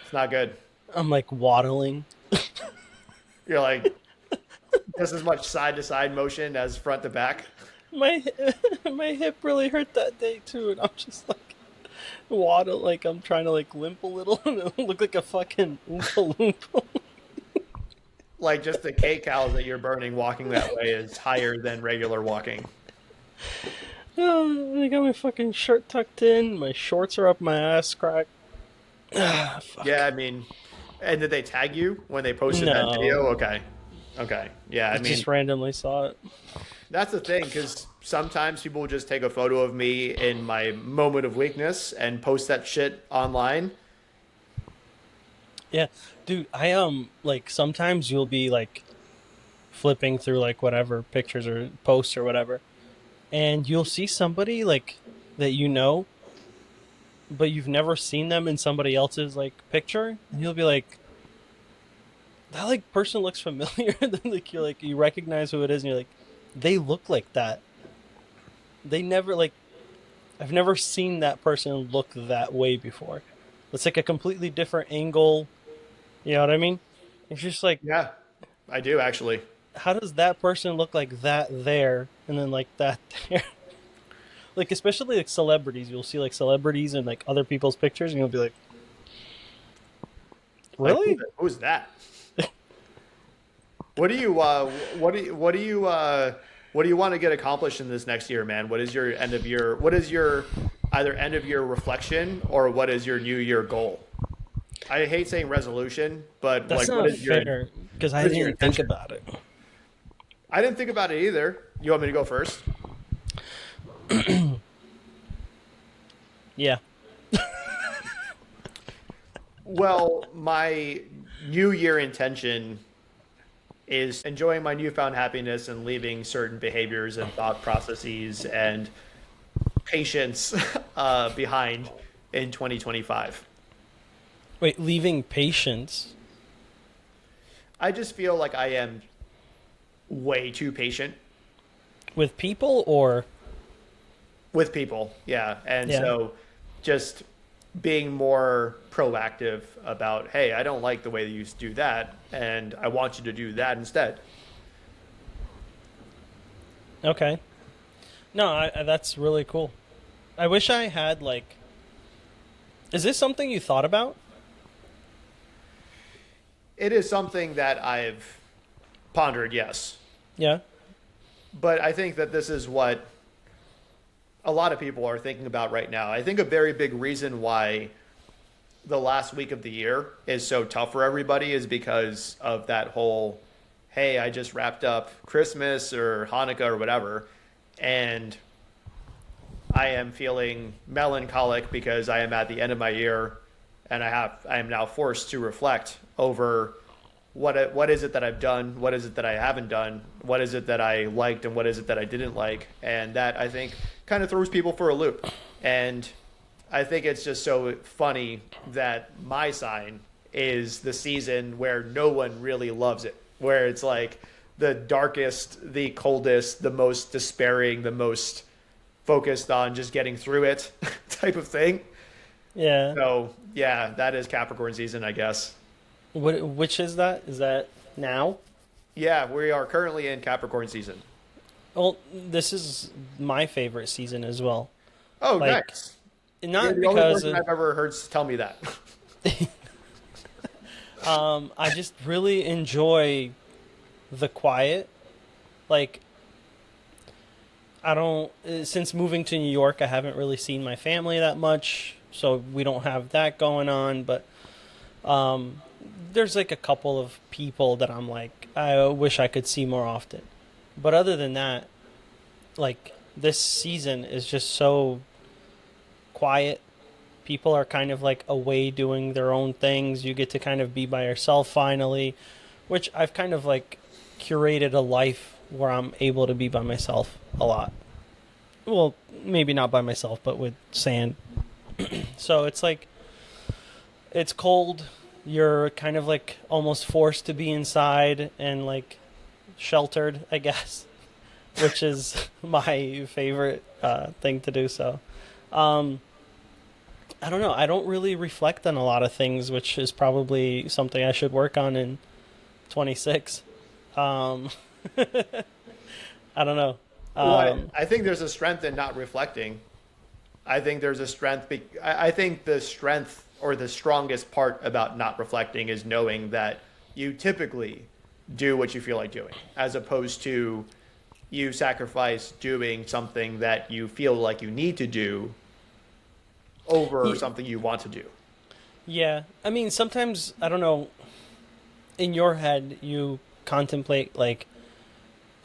It's not good. I'm like waddling. You're like just as much side to side motion as front to back. My my hip really hurt that day too, and I'm just like waddle, like I'm trying to like limp a little, and it look like a fucking oompa loompa. Like just the kcals that you're burning walking that way is higher than regular walking. Oh, I got my fucking shirt tucked in. My shorts are up my ass crack. Ah, fuck. Yeah, I mean, and did they tag you when they posted that No, video? Okay. Okay. Yeah, I I mean, just randomly saw it. that's the thing because sometimes people will just take a photo of me in my moment of weakness and post that shit online. Yeah, dude. I like sometimes you'll be like flipping through like whatever pictures or posts or whatever, and you'll see somebody like that you know, but you've never seen them in somebody else's like picture, and you'll be like, that like person looks familiar. Then like you're like you recognize who it is, and you're like, they look like that. They never like I've never seen that person look that way before. It's like a completely different angle. You know what I mean? It's just like, Yeah, I do actually. how does that person look like that there, and then like that there? Like especially like celebrities, you'll see like celebrities and like other people's pictures, and you'll be like, Like, really? who's that? What do you what do you want to get accomplished in this next year, man? What is your end of year? What is your either end of year reflection or what is your new year goal? I hate saying resolution, but That's like, what not is your fair because I what is your didn't think intention? about it. I didn't think about it either. You want me to go first? Yeah. Well, my new year intention is enjoying my newfound happiness and leaving certain behaviors and thought processes and patience behind in 2025. Wait, leaving patience I just feel like I am way too patient with people or with people. Yeah. And yeah. so just being more proactive about, hey, I don't like the way that you do that. And I want you to do that instead. Okay. No, that's really cool. I wish I had like. Is this something you thought about? It is something that I've pondered, yes. Yeah. But I think that this is what a lot of people are thinking about right now. I think a very big reason why the last week of the year is so tough for everybody is because of that whole, hey, I just wrapped up Christmas or Hanukkah or whatever, and I am feeling melancholic because I am at the end of my year and I am now forced to reflect over what is it that I've done, what is it that I haven't done, what is it that I liked and what is it that I didn't like, and that I think kind of throws people for a loop. And I think it's just so funny that my sign is the season where no one really loves it, where it's like the darkest, the coldest, the most despairing, the most focused on just getting through it type of thing. Yeah. So yeah, that is Capricorn season, I guess. Which is that? Is that now? Yeah, we are currently in Capricorn season. Well, this is my favorite season as well. Oh, Like, nice. You're not the only because person I've ever heard tell me that. I just really enjoy the quiet. Like, I don't, since moving to New York, I haven't really seen my family that much, so we don't have that going on. But there's like a couple of people that I'm like, I wish I could see more often. But other than that, like, this season is just so quiet, people are kind of like away doing their own things. You get to kind of be by yourself finally, which I've kind of like curated a life where I'm able to be by myself a lot. Well, maybe not by myself, but with sand. So it's like, it's cold. You're kind of like almost forced to be inside and like sheltered, I guess, which is my favorite thing to do. So, I don't know. I don't really reflect on a lot of things, which is probably something I should work on in 26. Um, I don't know. I think there's a strength in not reflecting. I think there's a strength. I think the strength or the strongest part about not reflecting is knowing that you typically do what you feel like doing, as opposed to you sacrifice doing something that you feel like you need to do over something you want to do. Yeah. I mean, sometimes, I don't know, in your head, you contemplate like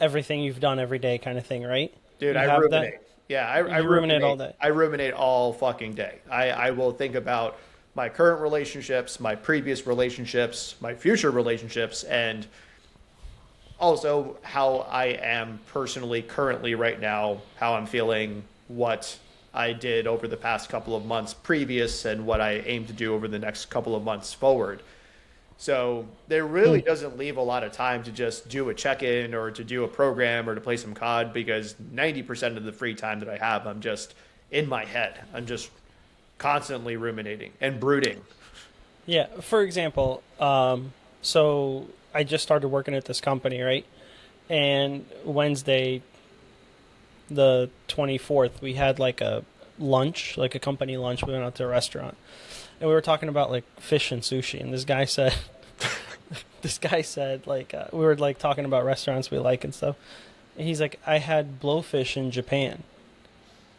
everything you've done every day kind of thing, right? Dude, You I have ruminate. that? Yeah, I You ruminate all day. I ruminate all fucking day. I will think about my current relationships, my previous relationships, my future relationships, and also how I am personally currently right now, how I'm feeling, what I did over the past couple of months previous, and what I aim to do over the next couple of months forward. So there really doesn't leave a lot of time to just do a check-in or to do a program or to play some COD, because 90% of the free time that I have, I'm just in my head. I'm just constantly ruminating and brooding. Yeah. For example, so I just started working at this company, right? And Wednesday, the 24th, we had like a lunch, like a company lunch. We went out to a restaurant and we were talking about like fish and sushi. And this guy said, like, we were like talking about restaurants we like and stuff. And he's like, I had blowfish in Japan.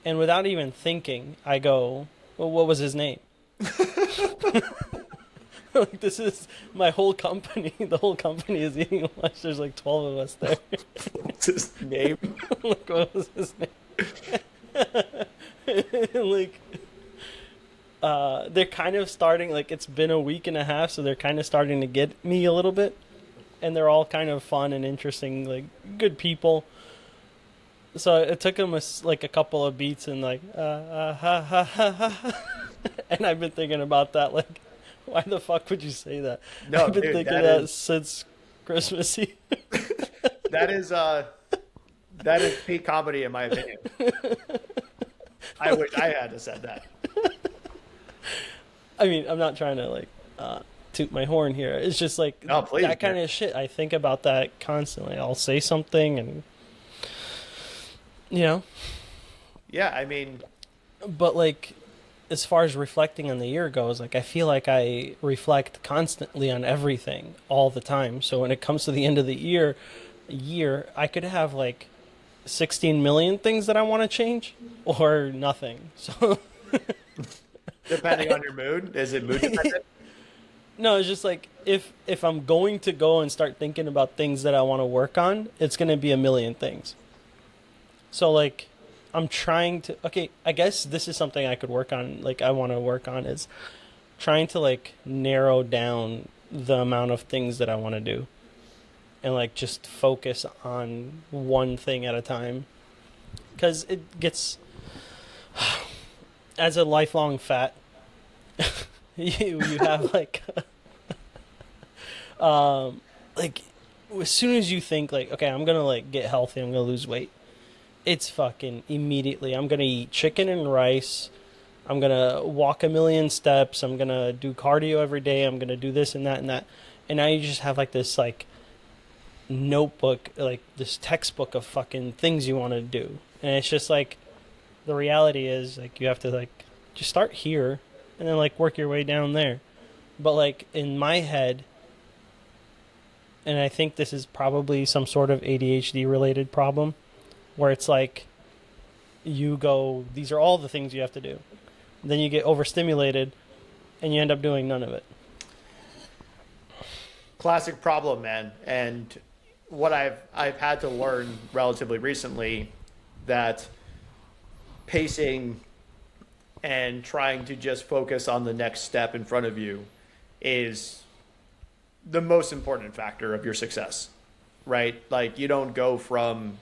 And without even thinking, I go, well, what was his name? Like, this is my whole company. The whole company is eating lunch. There's like 12 of us there. What's his name? Like, what was his name? And, like, they're kind of starting, like, it's been a week and a half, so they're kind of starting to get me a little bit. And they're all kind of fun and interesting, like, good people. So it took them like a couple of beats and like, ha, ha, ha, ha. And I've been thinking about that, like, why the fuck would you say that? No, I've been dude, thinking that that since Christmas Eve. that is peak comedy in my opinion. I wish I had to said that. I mean, I'm not trying to like toot my horn here. It's just like No, please, that kind of shit. I think about that constantly. I'll say something and Yeah, I mean, but like as far as reflecting on the year goes, like I feel like I reflect constantly on everything all the time. So when it comes to the end of the year, I could have like 16 million things that I want to change or nothing. So depending on your mood, is it mood dependent? no, it's just like if I'm going to go and start thinking about things that I want to work on, it's going to be a million things. So like I'm trying to, okay, I guess this is something I could work on, like I want to work on, is trying to like narrow down the amount of things that I want to do and like just focus on one thing at a time. Because it gets, as a lifelong fat, you have like, like as soon as you think like, okay, I'm going to like get healthy, I'm going to lose weight. It's fucking immediately. I'm going to eat chicken and rice. I'm going to walk a million steps. I'm going to do cardio every day. I'm going to do this and that and that. And now you just have like this like notebook, like this textbook of fucking things you want to do. And it's just like, the reality is like you have to like just start here and then like work your way down there. But like in my head, and I think this is probably some sort of ADHD related problem, where it's like you go, these are all the things you have to do. Then you get overstimulated and you end up doing none of it. Classic problem, man. And what I've had to learn relatively recently, that pacing and trying to just focus on the next step in front of you is the most important factor of your success, right? Like you don't go from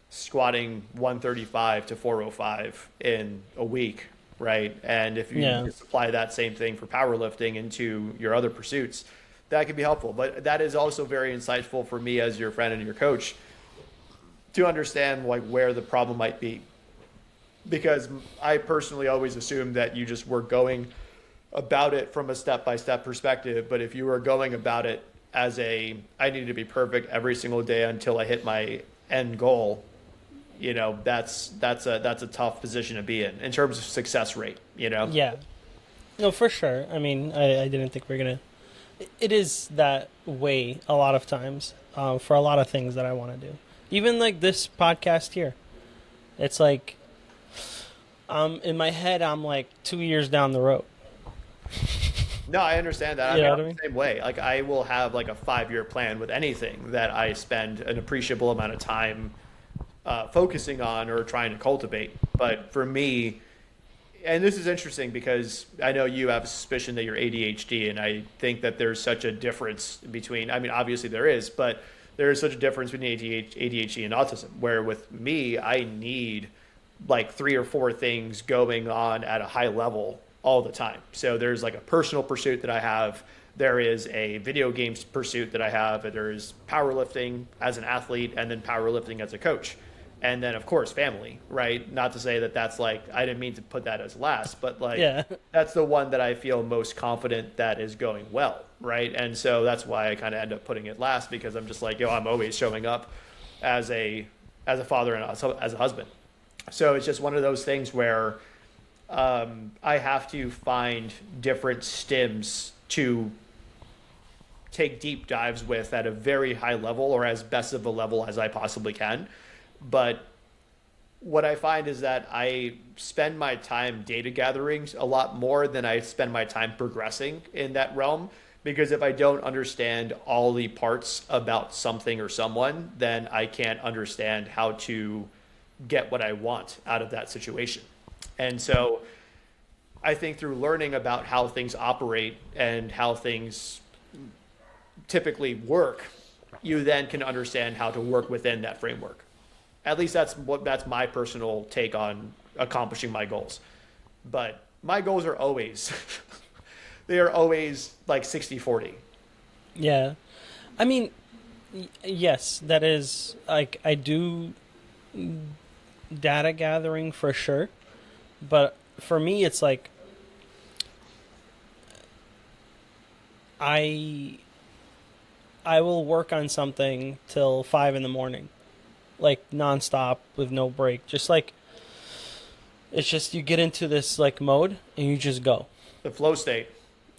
squatting 135 to 405 in a week, right? And if you Yeah. just apply that same thing for powerlifting into your other pursuits, that can be helpful. But that is also very insightful for me as your friend and your coach to understand like where the problem might be. Because I personally always assumed that you just were going about it from a step-by-step perspective, but if you were going about it as a I need to be perfect every single day until I hit my end goal, you know, that's a tough position to be in terms of success rate, you know. Yeah. No, for sure. I mean, I didn't think we are gonna. It is that way a lot of times for a lot of things that I want to do. Even like this podcast here, it's like in my head I'm like 2 years down the road. No, I understand that. You know I'm what I mean? the same way. Like I will have like a 5-year plan with anything that I spend an appreciable amount of time focusing on or trying to cultivate. But for me, and this is interesting because I know you have a suspicion that you're ADHD, and I think that there's such a difference between, I mean, obviously there is, but there is such a difference between ADHD and autism, where with me, I need like 3 or 4 things going on at a high level all the time. So there's like a personal pursuit that I have. There is a video games pursuit that I have. There's powerlifting as an athlete and then powerlifting as a coach. And then, of course, family, right? Not to say that that's like, I didn't mean to put that as last, but like, Yeah. that's the one that I feel most confident that is going well, right? And so that's why I kind of end up putting it last because I'm just like, yo, I'm always showing up as a father and as a husband. So it's just one of those things where I have to find different stims to take deep dives with at a very high level or as best of a level as I possibly can. But what I find is that I spend my time data gathering a lot more than I spend my time progressing in that realm. Because if I don't understand all the parts about something or someone, then I can't understand how to get what I want out of that situation. And so I think through learning about how things operate and how things typically work, you then can understand how to work within that framework. At least that's my personal take on accomplishing my goals. But my goals are always they are always like 60-40. Yeah. I mean, yes, that is like I do data gathering for sure, but for me it's like I will work on something till 5 in the morning, like nonstop with no break. Just like it's just you get into this like mode and you just go. The flow state.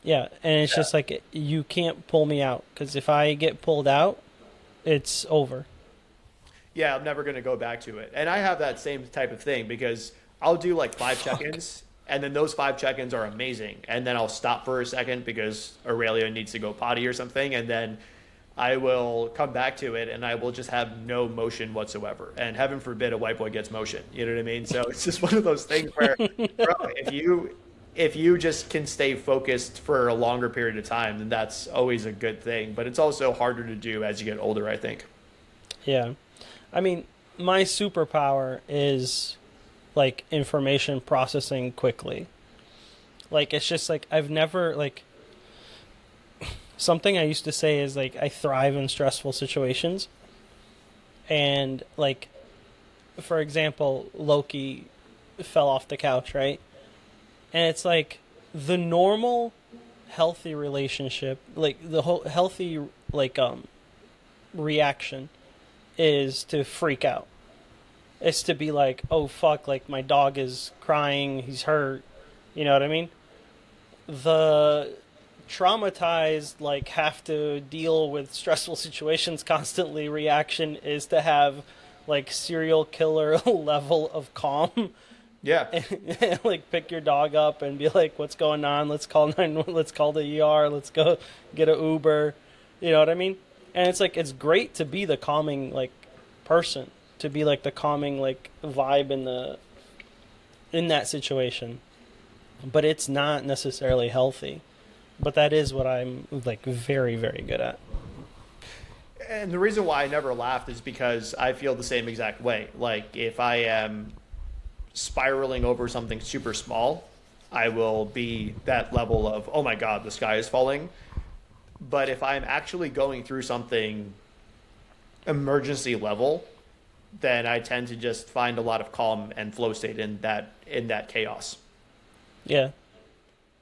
Yeah, and it's just like you can't pull me out because if I get pulled out, it's over. Yeah, I'm never going to go back to it. And I have that same type of thing because I'll do like 5 check-ins, and then those 5 check-ins are amazing. And then I'll stop for a second because Aurelia needs to go potty or something, and then I will come back to it, and I will just have no motion whatsoever. And heaven forbid a white boy gets motion. You know what I mean? So it's just one of those things where, bro, if you just can stay focused for a longer period of time, then that's always a good thing. But it's also harder to do as you get older, I think. Yeah. I mean, my superpower is like information processing quickly. Like it's just like I've never like something I used to say is like I thrive in stressful situations. And like for example, Loki fell off the couch, right? And it's like the normal healthy relationship, like the whole healthy like reaction is to freak out. It's to be like, oh fuck, like my dog is crying, he's hurt. You know what I mean? The traumatized, like have to deal with stressful situations constantly reaction is to have like serial killer level of calm. Yeah. And, like pick your dog up and be like, what's going on? Let's call let's call the ER, let's go get an Uber. You know what I mean? And it's like it's great to be the calming like person, to be like the calming like vibe in that situation. but it's not necessarily healthy. But that is what I'm like very, very good at. And the reason why I never laughed is because I feel the same exact way. Like if I am spiraling over something super small, I will be that level of, oh my God, the sky is falling. But if I'm actually going through something emergency level, then I tend to just find a lot of calm and flow state in that chaos. Yeah,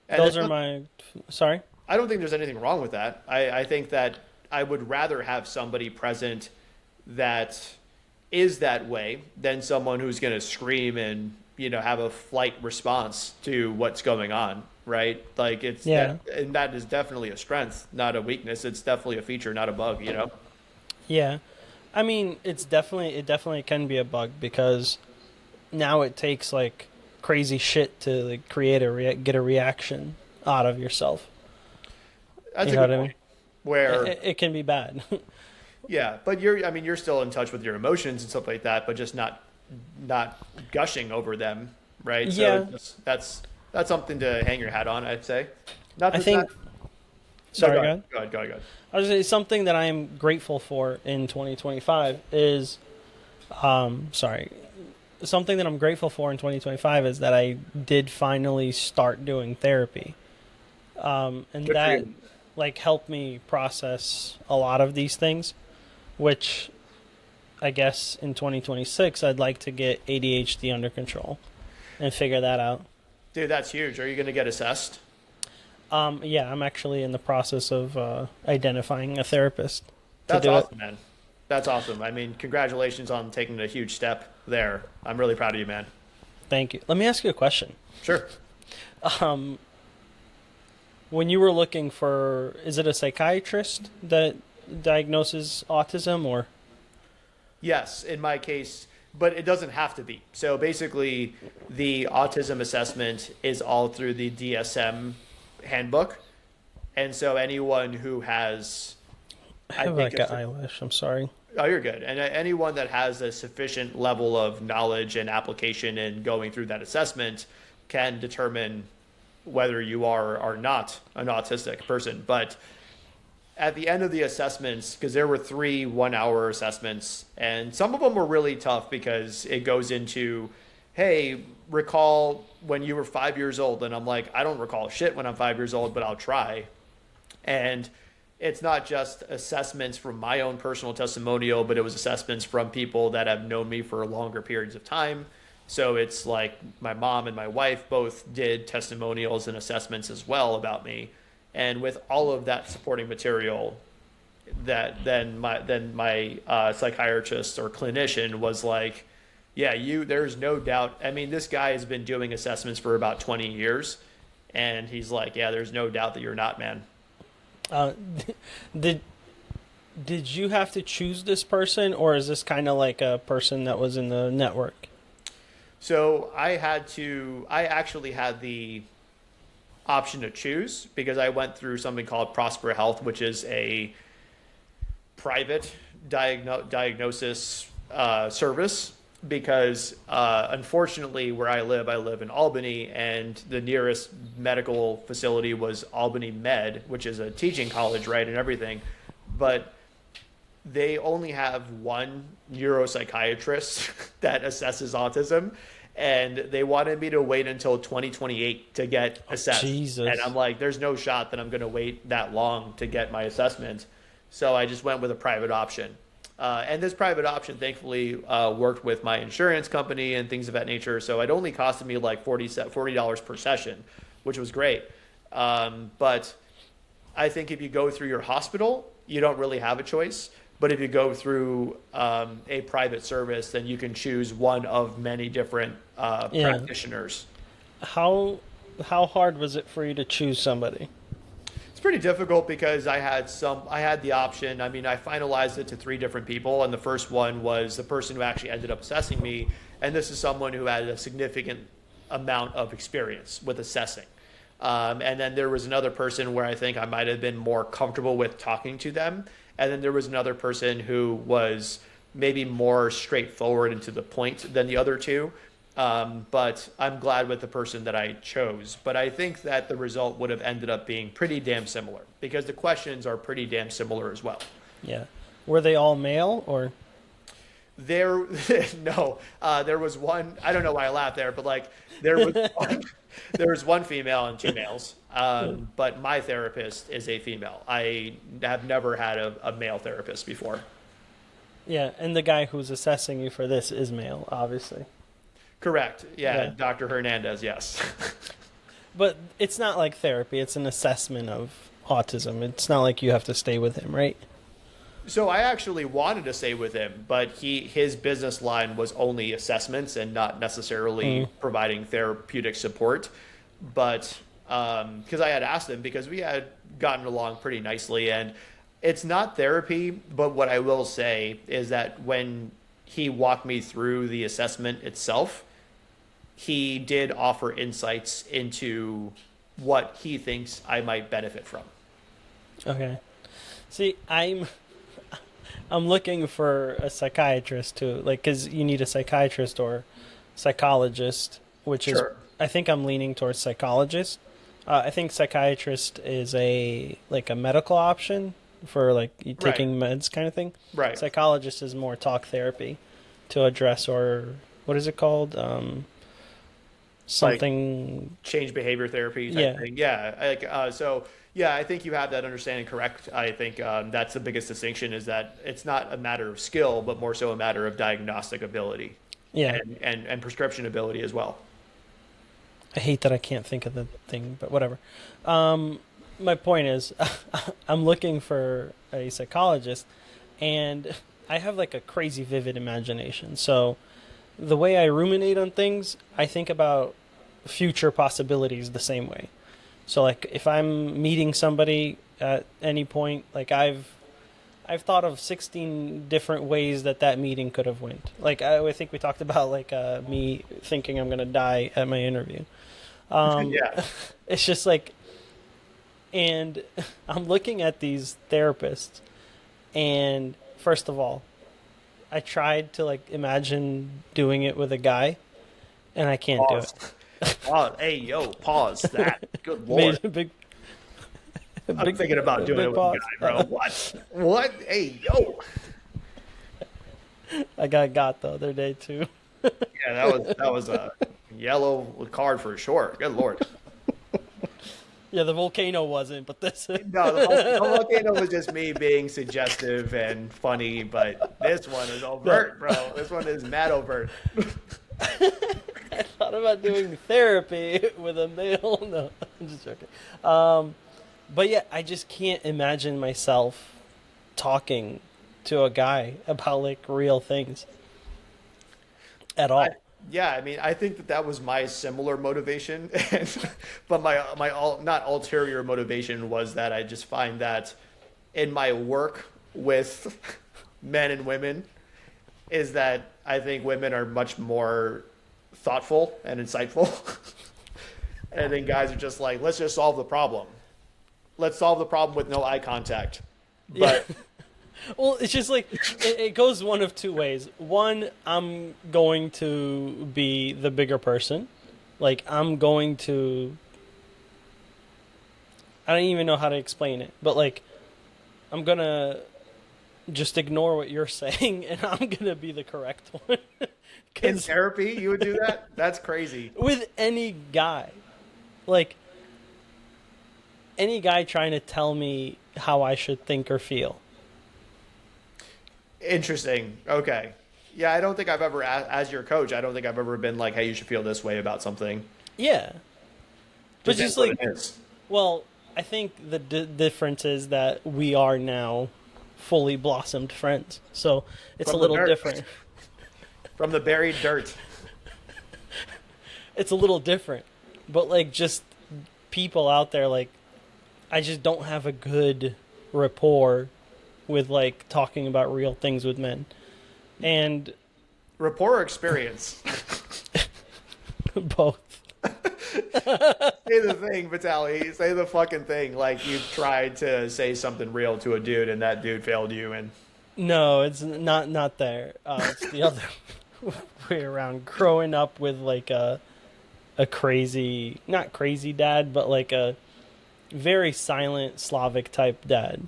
And those are my. Sorry. I don't think there's anything wrong with that. I think that I would rather have somebody present that is that way than someone who's going to scream and have a flight response to what's going on, right? Like it's Yeah. that, and that is definitely a strength, not a weakness. It's definitely a feature, not a bug. Yeah. I mean, it definitely can be a bug because now it takes like crazy shit to like create get a reaction out of yourself. That's You a know good what I point. mean? Where It can be bad. yeah, but you're still in touch with your emotions and stuff like that, but just not gushing over them, right? Yeah. So that's something to hang your hat on, I'd say. Not I that, think. not, no, Sorry, go ahead. go ahead. I was gonna say something that I am grateful for in 2025 is, sorry, something that I'm grateful for in 2025 is that I did finally start doing therapy, and Good for that you. like helped me process a lot of these things, which I guess in 2026 I'd like to get ADHD under control and figure that out. Dude, that's huge. Are you going to get assessed? Yeah, I'm actually in the process of identifying a therapist to That's do it. awesome, man. That's awesome. I mean, congratulations on taking a huge step there. I'm really proud of you, man. Thank you. Let me ask you a question. Sure. When you were looking for, is it a psychiatrist that diagnoses autism or? Yes, in my case, but it doesn't have to be. So basically, the autism assessment is all through the DSM handbook. And so anyone who has, I I have think like an eyelash. I'm sorry. oh, you're good. And anyone that has a sufficient level of knowledge and application in going through that assessment can determine whether you are or not an autistic person. But at the end of the assessments, because there were 3 1-hour assessments, and some of them were really tough because it goes into, hey, recall when you were 5 years old. And I'm like, I don't recall shit when I'm 5 years old, but I'll try. And it's not just assessments from my own personal testimonial, but it was assessments from people that have known me for longer periods of time. So it's like my mom and my wife both did testimonials and assessments as well about me. And with all of that supporting material, that then my psychiatrist or clinician was like, yeah, there's no doubt. I mean, this guy has been doing assessments for about 20 years. And he's like, yeah, there's no doubt that you're not, man. Uh, did did you have to choose this person, or is this kind of like a person that was in the network? So I actually had the option to choose because I went through something called Prosper Health, which is a private diagnosis service. Because unfortunately, where I live in Albany, and the nearest medical facility was Albany Med, which is a teaching college, right, and everything. But they only have one neuropsychiatrist that assesses autism, and they wanted me to wait until 2028 to get assessed. Jesus. And I'm like, there's no shot that I'm going to wait that long to get my assessment. So I just went with a private option. And this private option, thankfully, worked with my insurance company and things of that nature. So it only costed me like $40 per session, which was great. But I think if you go through your hospital, you don't really have a choice. But if you go through a private service, then you can choose one of many different Yeah. practitioners. How hard was it for you to choose somebody? It's pretty difficult because I had the option. I mean, I finalized it to 3 different people, and the first one was the person who actually ended up assessing me, and this is someone who had a significant amount of experience with assessing. And then there was another person where I think I might have been more comfortable with talking to them, and then there was another person who was maybe more straightforward and to the point than the other two. But I'm glad with the person that I chose. But I think that the result would have ended up being pretty damn similar because the questions are pretty damn similar as well. Yeah. Were they all male or? There, no, there was one. I don't know why I laughed there, but like there was one, there was one female and two males. But my therapist is a female. I have never had a male therapist before. Yeah, and the guy who's assessing you for this is male, obviously. Correct. Yeah, Yeah. Dr. Hernandez. Yes. But it's not like therapy, it's an assessment of autism. It's not like you have to stay with him, right? So I actually wanted to stay with him, but his business line was only assessments and not necessarily providing therapeutic support. But because I had asked him because we had gotten along pretty nicely, and it's not therapy, but what I will say is that when he walked me through the assessment itself, he did offer insights into what he thinks I might benefit from. Okay. See, I'm looking for a psychiatrist too, like, because you need a psychiatrist or psychologist, which is, Sure. I think I'm leaning towards psychologist. I think psychiatrist is a medical option for like you taking meds kind of thing. Right. Psychologist is more talk therapy to address, or what is it called? Something. Change behavior therapy type thing. Yeah. So yeah, I think you have that understanding correct. I think that's the biggest distinction is that it's not a matter of skill, but more so a matter of diagnostic ability. Yeah. And prescription ability as well. I hate that I can't think of the thing, but whatever. My point is, I'm looking for a psychologist, and I have like a crazy vivid imagination. So the way I ruminate on things, I think about future possibilities the same way. So like if I'm meeting somebody at any point, like I've thought of 16 different ways that meeting could have went. Like I think we talked about like me thinking I'm going to die at my interview. Yeah. It's just like, and I'm looking at these therapists, and first of all, I tried to like imagine doing it with a guy, and I can't Pause. do it. Pause. Hey, yo, pause that. Good Made Lord. a big, I'm thinking about doing it with a pause. guy, bro. What? What? Hey, yo. I got the other day too. Yeah, that was a yellow card for sure. Good Lord. Yeah, the volcano wasn't, but this. No, the volcano was just me being suggestive and funny, but this one is overt, bro. This one is mad overt. I thought about doing therapy with a male. No, I'm just joking. But yeah, I just can't imagine myself talking to a guy about like real things at all. Yeah, I mean, I think that was my similar motivation, but not ulterior motivation was that I just find that in my work with men and women is that I think women are much more thoughtful and insightful. And then guys are just like, let's just solve the problem. Let's solve the problem with no eye contact. But Yeah. Well, it's just like it goes one of two ways. One, I'm going to be the bigger person. Like I'm going to I don't even know how to explain it, but like I'm going to just ignore what you're saying and I'm going to be the correct one. in therapy, you would do that? That's crazy. With any guy. Like any guy trying to tell me how I should think or feel. Interesting. Okay. Yeah, I don't think I've ever, as your coach, I don't think I've ever been like, hey, you should feel this way about something. Yeah. But just what like, it is. well, I think the difference is that we are now fully blossomed friends. So it's From a the little dirt. different. From the buried dirt. It's a little different. But like just people out there, like, I just don't have a good rapport with like talking about real things with men. And Rapport or experience? both. Say the thing, Vitaly. Say the fucking thing. Like you tried to say something real to a dude and that dude failed you. And No, it's not there. It's the other. way around. Growing up with like a crazy, not crazy dad, but like a very silent Slavic type dad.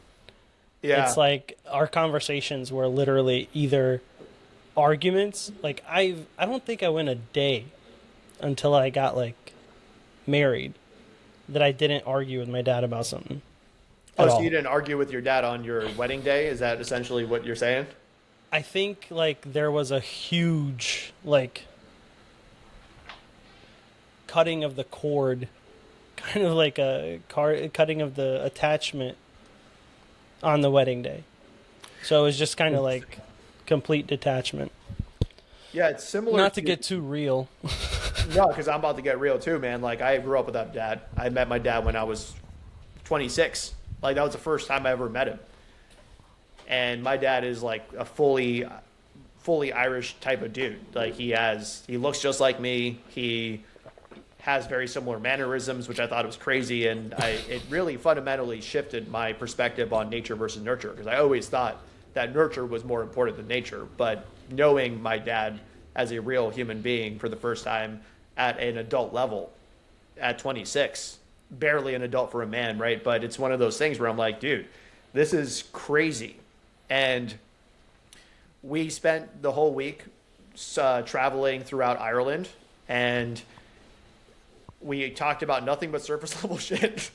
Yeah. It's like our conversations were literally either arguments. Like I don't think I went a day until I got like married that I didn't argue with my dad about something Oh, at so you all. didn't argue with your dad on your wedding day? Is that essentially what you're saying? I think like there was a huge like cutting of the cord, kind of like a cutting of the attachment on the wedding day. So it was just kind of like complete detachment. Yeah, it's similar Not to to get too real. no, because I'm about to get real too, man. Like I grew up with that dad. I met my dad when I was 26. Like that was the first time I ever met him. And my dad is like a fully Irish type of dude. Like he looks just like me. He has very similar mannerisms, which I thought was crazy, and it really fundamentally shifted my perspective on nature versus nurture because I always thought that nurture was more important than nature. But knowing my dad as a real human being for the first time at an adult level at 26, barely an adult for a man, right? But it's one of those things where I'm like, dude, this is crazy. And we spent the whole week traveling throughout Ireland, and we talked about nothing but surface level shit.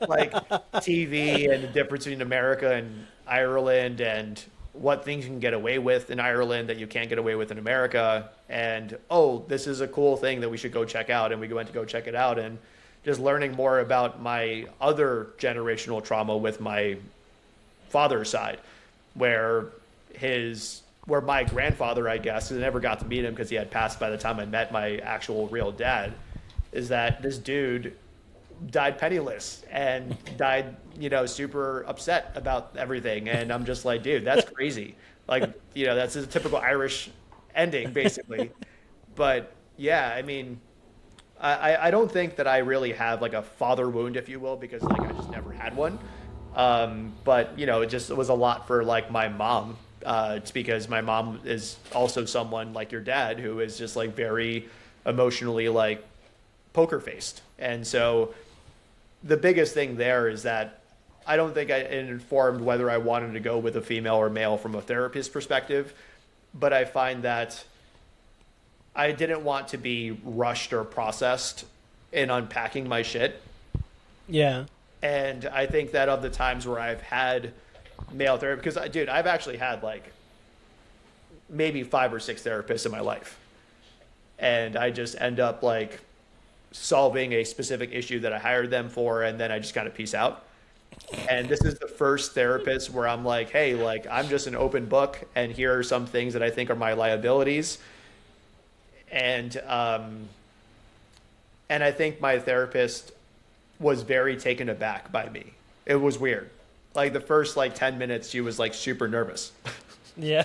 Like TV and the difference between America and Ireland and what things you can get away with in Ireland that you can't get away with in America. And, oh, this is a cool thing that we should go check out. And we went to go check it out and just learning more about my other generational trauma with my father's side, where my grandfather, I guess, I never got to meet him because he had passed by the time I met my actual real dad, is that this dude died penniless and died, super upset about everything. And I'm just like, dude, that's crazy. Like, that's a typical Irish ending, basically. But yeah, I mean, I don't think that I really have like a father wound, if you will, because like I just never had one. But it was a lot for like my mom. It's because my mom is also someone like your dad who is just like very emotionally like poker faced. And so the biggest thing there is that I don't think I informed whether I wanted to go with a female or male from a therapist perspective, but I find that I didn't want to be rushed or processed in unpacking my shit. Yeah. And I think that of the times where I've had male therapy, because dude, I've actually had like maybe 5 or 6 therapists in my life. And I just end up like solving a specific issue that I hired them for, and then I just kind of peace out. And this is the first therapist where I'm like, hey, like I'm just an open book, and here are some things that I think are my liabilities. And I think my therapist was very taken aback by me. It was weird. Like the first like 10 minutes, she was like super nervous. Yeah.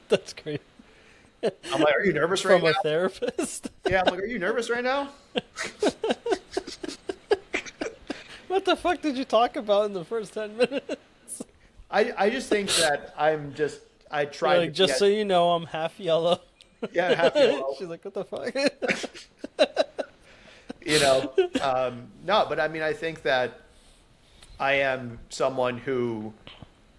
That's great. I'm like, are you nervous right From now? a therapist? Yeah, I'm like, are you nervous right now? What the fuck did you talk about in the first 10 minutes? I just think that I tried You're like, to just get, so you know, I'm half yellow. yeah, half yellow. She's like, what the fuck? No, but I mean, I think that I am someone who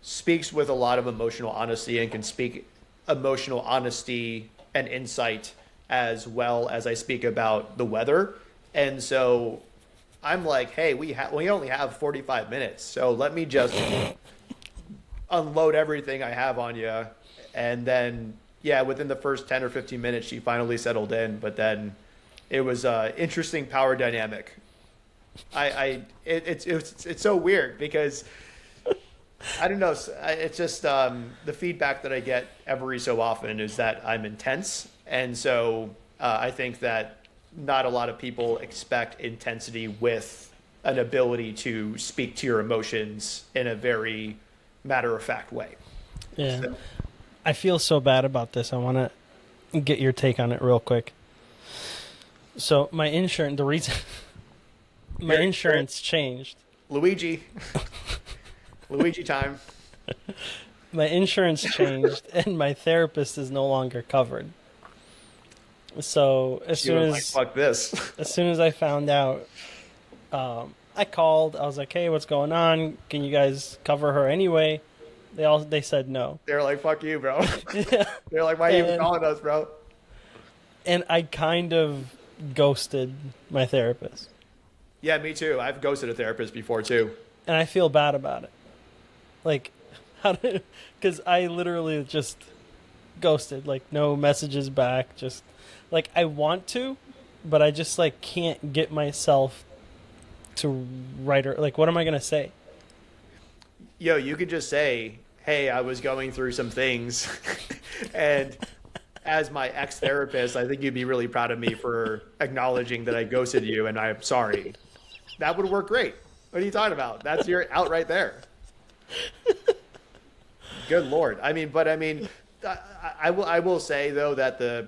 speaks with a lot of emotional honesty and can speak emotional honesty and insight as well as I speak about the weather. And so I'm like, hey, we only have 45 minutes, so let me just unload everything I have on you. And then, yeah, within the first 10 or 15 minutes, she finally settled in. But then it was an interesting power dynamic. It's so weird because I don't know. It's just the feedback that I get every so often is that I'm intense. And so I think that not a lot of people expect intensity with an ability to speak to your emotions in a very matter-of-fact way. Yeah. So, I feel so bad about this. I want to get your take on it real quick. So my insurance, the reason my insurance changed. Luigi. Luigi time. my insurance changed and my therapist is no longer covered. So She was like, "Fuck this." as soon as I found out, I called. I was like, "Hey, what's going on? Can you guys cover her anyway?" They said no. They're like, "Fuck you, bro." Yeah. They're like, "Why are you even calling us, bro?" And I kind of ghosted my therapist. Yeah, me too. I've ghosted a therapist before too. And I feel bad about it. Like, because I literally just ghosted. Like, no messages back. Just, like, I want to, but I just, like, can't get myself to write her. Like, what am I going to say? Yo, you could just say, "Hey, I was going through some things," and as my ex-therapist, I think you'd be really proud of me for acknowledging that I ghosted you, and I'm sorry. That would work great. What are you talking about? That's your out right there. Good Lord. I mean, I will say though that the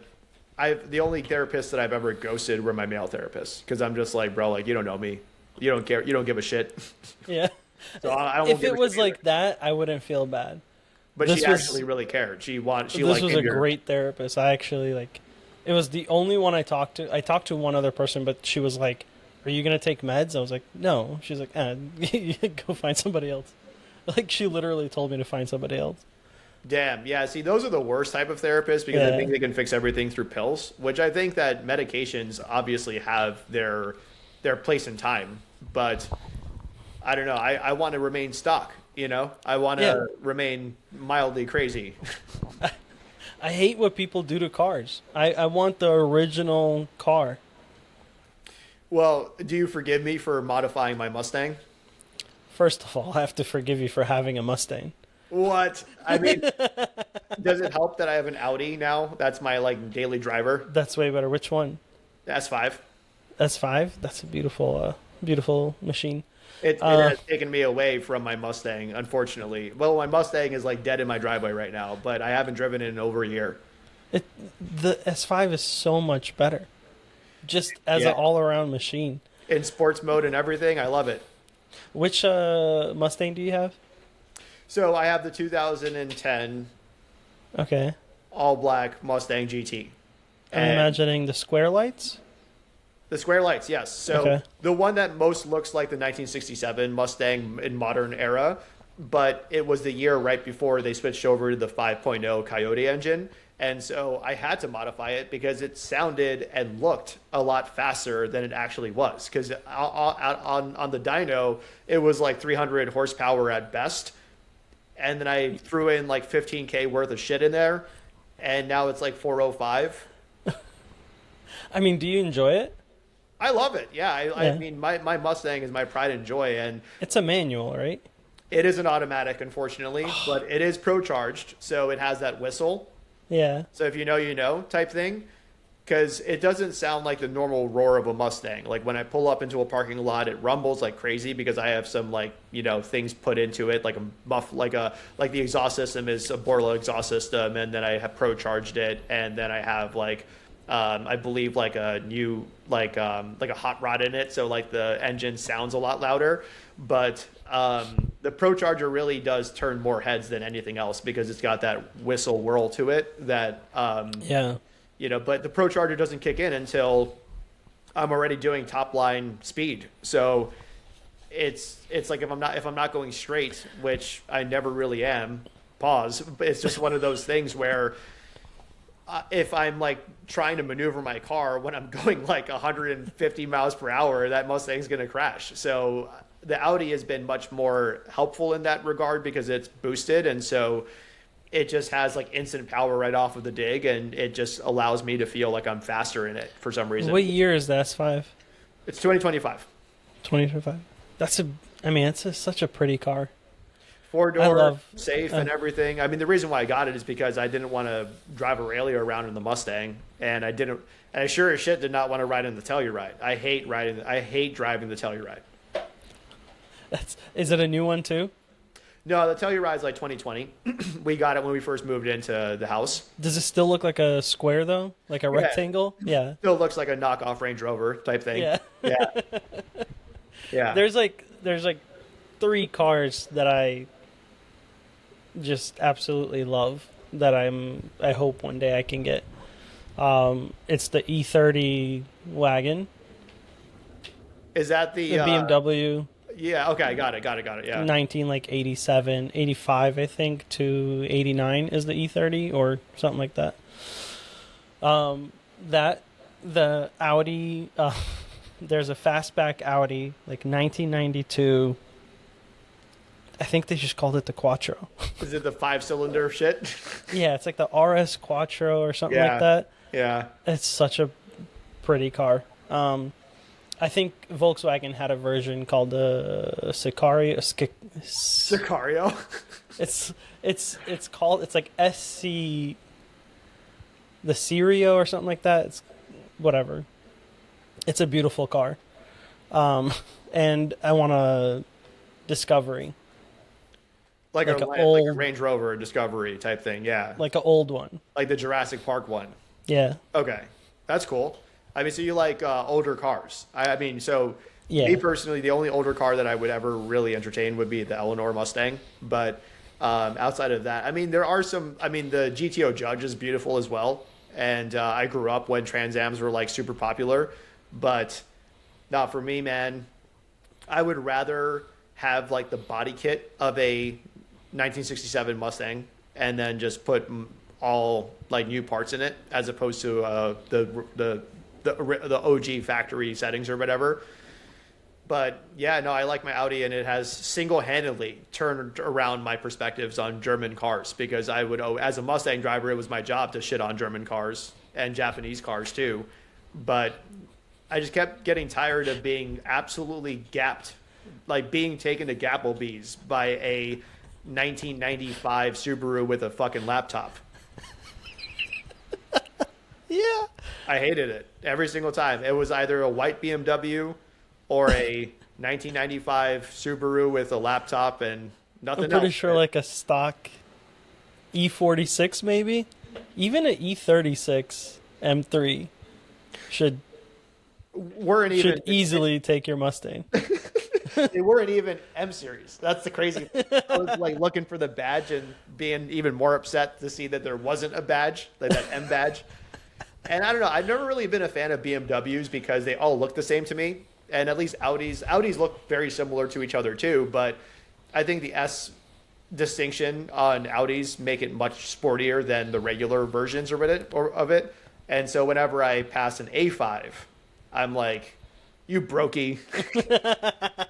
only therapists that I've ever ghosted were my male therapists, because I'm just like, bro, like, you don't know me, you don't care, you don't give a shit. Yeah. So I don't. If it was like that, I wouldn't feel bad. But she actually really cared. She liked This was a great therapist. I actually like. It was the only one I talked to. I talked to one other person, but she was like, "Are you gonna take meds?" I was like, "No." She's like, "Go find somebody else." Like, she literally told me to find somebody else. Damn, yeah. See, those are the worst type of therapists, because I think they can fix everything through pills, which I think that medications obviously have their place and time. But I don't know. I want to remain stock. You know, I want to remain mildly crazy. I hate what people do to cars. I want the original car. Well, do you forgive me for modifying my Mustang? First of all, I have to forgive you for having a Mustang. What? I mean, does it help that I have an Audi now? That's my like daily driver. That's way better. Which one? S5. S5? That's a beautiful machine. It has taken me away from my Mustang, unfortunately. Well, my Mustang is like dead in my driveway right now, but I haven't driven it in over a year. The S5 is so much better, just as an all-around machine. In sports mode and everything, I love it. Which Mustang do you have? So I have the 2010 all black Mustang GT. I'm imagining the square lights. The square lights, yes. So the one that most looks like the 1967 Mustang in modern era, but it was the year right before they switched over to the 5.0 Coyote engine. And so I had to modify it because it sounded and looked a lot faster than it actually was. Because on the dyno, it was like 300 horsepower at best. And then I threw in like 15K worth of shit in there. And now it's like 405. I mean, do you enjoy it? I love it. Yeah. I mean, my Mustang is my pride and joy. And it's a manual, right? It is an automatic, unfortunately, but it is pro-charged. So it has that whistle. Yeah. So if you know type thing, because it doesn't sound like the normal roar of a Mustang. Like when I pull up into a parking lot, it rumbles like crazy because I have some like, things put into it, like a muff, like the exhaust system is a Borla exhaust system. And then I have pro-charged it. And then I have like, I believe like a new, like a hot rod in it. So like the engine sounds a lot louder, but the Pro Charger really does turn more heads than anything else because it's got that whistle whirl to it that, but the Pro Charger doesn't kick in until I'm already doing top line speed. So it's like if I'm not going straight, which I never really am, but it's just one of those things where if I'm like trying to maneuver my car when I'm going like 150 miles per hour, that Mustang's going to crash. So the Audi has been much more helpful in that regard because it's boosted. And so it just has like instant power right off of the dig. And it just allows me to feel like I'm faster in it for some reason. What year is the S5? It's 2025. 2025. It's such a pretty car. 4-door, safe and everything. I mean, the reason why I got it is because I didn't want to drive Aurelia around in the Mustang, and I sure as shit did not want to ride in the Telluride. I hate driving the Telluride. Is it a new one too? No, the Telluride's like 2020. We got it when we first moved into the house. Does it still look like a square though? Like a rectangle? Yeah. Still looks like a knockoff Range Rover type thing. Yeah. Yeah. Yeah. There's like 3 cars that I just absolutely love that I hope one day I can get. It's the E30 wagon, Is that the the BMW yeah, okay, got it. Yeah. 19 like 87, 85 I think to 89 is the E30 or something like that. That the Audi there's a fastback Audi like 1992. I think they just called it the Quattro. Is it the 5-cylinder shit? Yeah, it's like the RS Quattro or something Yeah. like that. Yeah. It's such a pretty car. I think Volkswagen had a version called the Sicario. Sicario. It's called, it's like SC, the Serio or something like that. It's whatever. It's a beautiful car. And I want a Discovery, Like, like a, an like old, a Range Rover Discovery type thing, yeah. like an old one. Like the Jurassic Park one. Yeah. Okay, that's cool. I mean, so you like older cars. I mean, so Yeah. me personally, the only older car that I would ever really entertain would be the Eleanor Mustang. But outside of that, I mean, there are some. I mean, the GTO Judge is beautiful as well. And I grew up when Trans Ams were like super popular. But not for me, man. I would rather have like the body kit of a 1967 Mustang and then just put all like new parts in it as opposed to the OG factory settings or whatever. But yeah, no, I like my Audi, and it has single-handedly turned around my perspectives on German cars, because I would, as a Mustang driver, it was my job to shit on German cars and Japanese cars too. But I just kept getting tired of being absolutely gapped, like being taken to Gapplebee's by a 1995 Subaru with a fucking laptop. Yeah. I hated it every single time. It was either a white BMW or a 1995 Subaru with a laptop and nothing else. I'm pretty sure like a stock E46 maybe. Even an E36 M3 should easily take your Mustang. They weren't even M series. That's the crazy thing. I was like looking for the badge and being even more upset to see that there wasn't a badge, like that M badge. And I don't know. I've never really been a fan of BMWs because they all look the same to me. And at least Audis look very similar to each other too. But I think the S distinction on Audis make it much sportier than the regular versions of it. And so whenever I pass an A5, I'm like, you brokey,